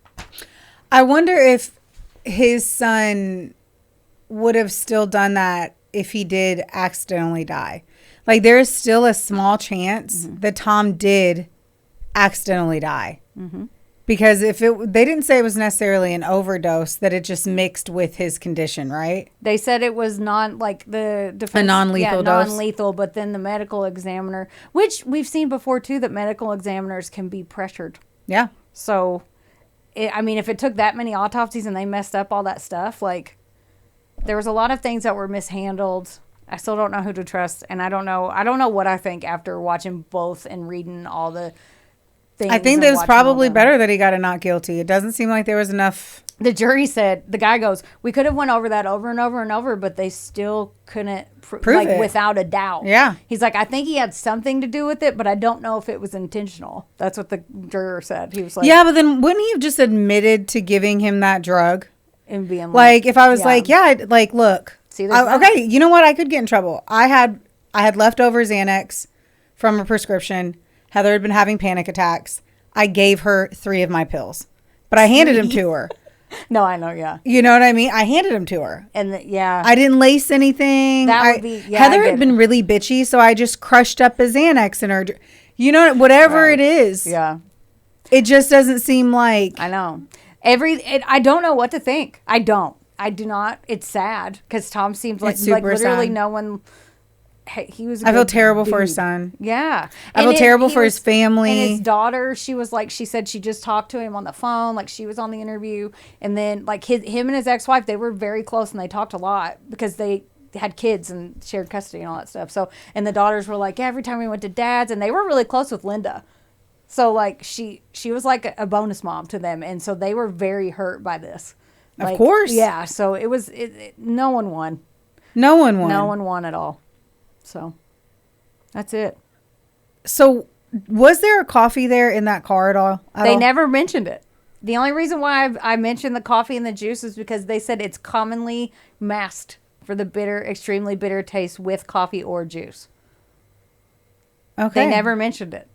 I wonder if his son would have still done that if he did accidentally die. Like, there is still a small chance that Tom did accidentally die. Because they didn't say it was necessarily an overdose, that it just mixed with his condition, right? They said it was the defense, a non-lethal dose. Non-lethal, but then the medical examiner, which we've seen before too, that medical examiners can be pressured. Yeah. So, if it took that many autopsies and they messed up all that stuff, like, there was a lot of things that were mishandled. I still don't know who to trust, and I don't know what I think after watching both and reading all the things. I think that it's probably better that he got a not guilty. It doesn't seem like there was enough. The jury said, the guy goes, we could have went over that over and over and over, but they still couldn't prove it without a doubt. Yeah. He's like, I think he had something to do with it, but I don't know if it was intentional. That's what the juror said. He was like, yeah, but then wouldn't he have just admitted to giving him that drug? And being like if I was look, see, okay, you know what? I could get in trouble. I had leftover Xanax from a prescription. Heather had been having panic attacks. I gave her 3 of my pills, but I handed them to her. No, I know, yeah. You know what I mean? I handed them to her. And yeah. I didn't lace anything. That would be, Heather had been really bitchy, so I just crushed up a Xanax in her. You know, whatever it is. Yeah. It just doesn't seem like. I know. I don't know what to think. I do not. It's sad because Tom seems like literally sad. No one. He was. I feel terrible for his son. Yeah, I feel terrible for his family and his daughter. She was like, she said she just talked to him on the phone, like she was on the interview, and then like him and his ex-wife, they were very close and they talked a lot because they had kids and shared custody and all that stuff. So, and the daughters were like, yeah, every time we went to dad's, and they were really close with Linda. So like she was like a bonus mom to them, and so they were very hurt by this. Of course, yeah. So it was. No one won. No one won. No one won at all. So, that's it. So, was there a coffee there in that car at all? They never mentioned it. The only reason why I mentioned the coffee and the juice is because they said it's commonly masked for the bitter, extremely bitter taste with coffee or juice. Okay. They never mentioned it.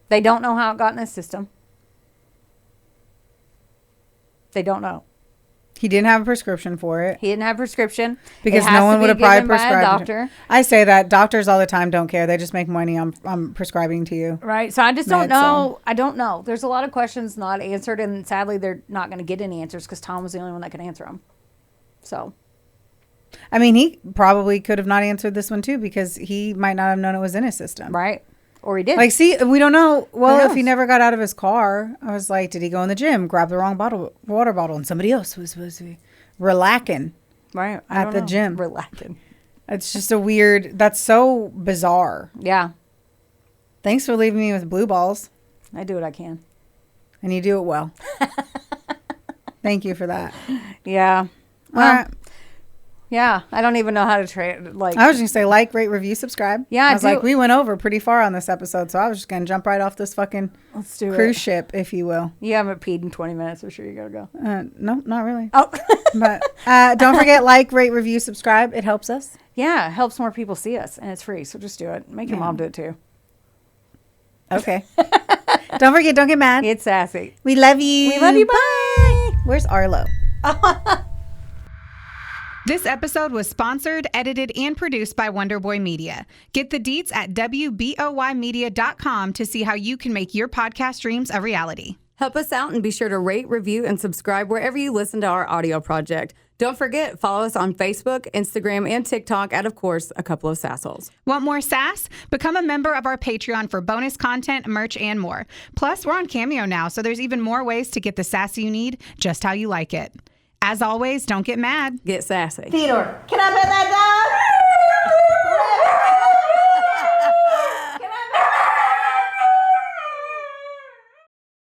They don't know how it got in the system. They don't know. He didn't have a prescription for it. He didn't have a prescription. Because no one would have probably prescribed a doctor. I say that. Doctors all the time don't care. They just make money on prescribing to you. Right. So I just don't know. I don't know. There's a lot of questions not answered, and sadly, they're not going to get any answers because Tom was the only one that could answer them. So. I mean, he probably could have not answered this one, too, because he might not have known it was in his system. Right. Or he did. Like, see, we don't know. Well, if he never got out of his car, I was like, did he go in the gym, grab the wrong water bottle, and somebody else was supposed to be relaxing at the gym. Relaxing. It's just a weird, that's so bizarre. Yeah. Thanks for leaving me with blue balls. I do what I can. And you do it well. Thank you for that. Yeah. All right. Yeah, I don't even know how to trade. Like, I was just gonna say, like, rate, review, subscribe. Yeah, I was like, we went over pretty far on this episode, so I was just gonna jump right off this fucking cruise ship, if you will. You haven't peed in 20 minutes. I'm sure you gotta go. No, not really. Oh, but don't forget, like, rate, review, subscribe. It helps us. Yeah, it helps more people see us, and it's free. So just do it. Make your mom do it too. Okay. Don't forget, don't get mad. It's sassy. We love you. We love you. Bye. Where's Arlo? This episode was sponsored, edited, and produced by Wonderboy Media. Get the deets at WBOYmedia.com to see how you can make your podcast dreams a reality. Help us out and be sure to rate, review, and subscribe wherever you listen to our audio project. Don't forget, follow us on Facebook, Instagram, and TikTok at, of course, a couple of Sassholes. Want more sass? Become a member of our Patreon for bonus content, merch, and more. Plus, we're on Cameo now, so there's even more ways to get the sass you need just how you like it. As always, don't get mad. Get sassy. Theodore, can I pet that dog?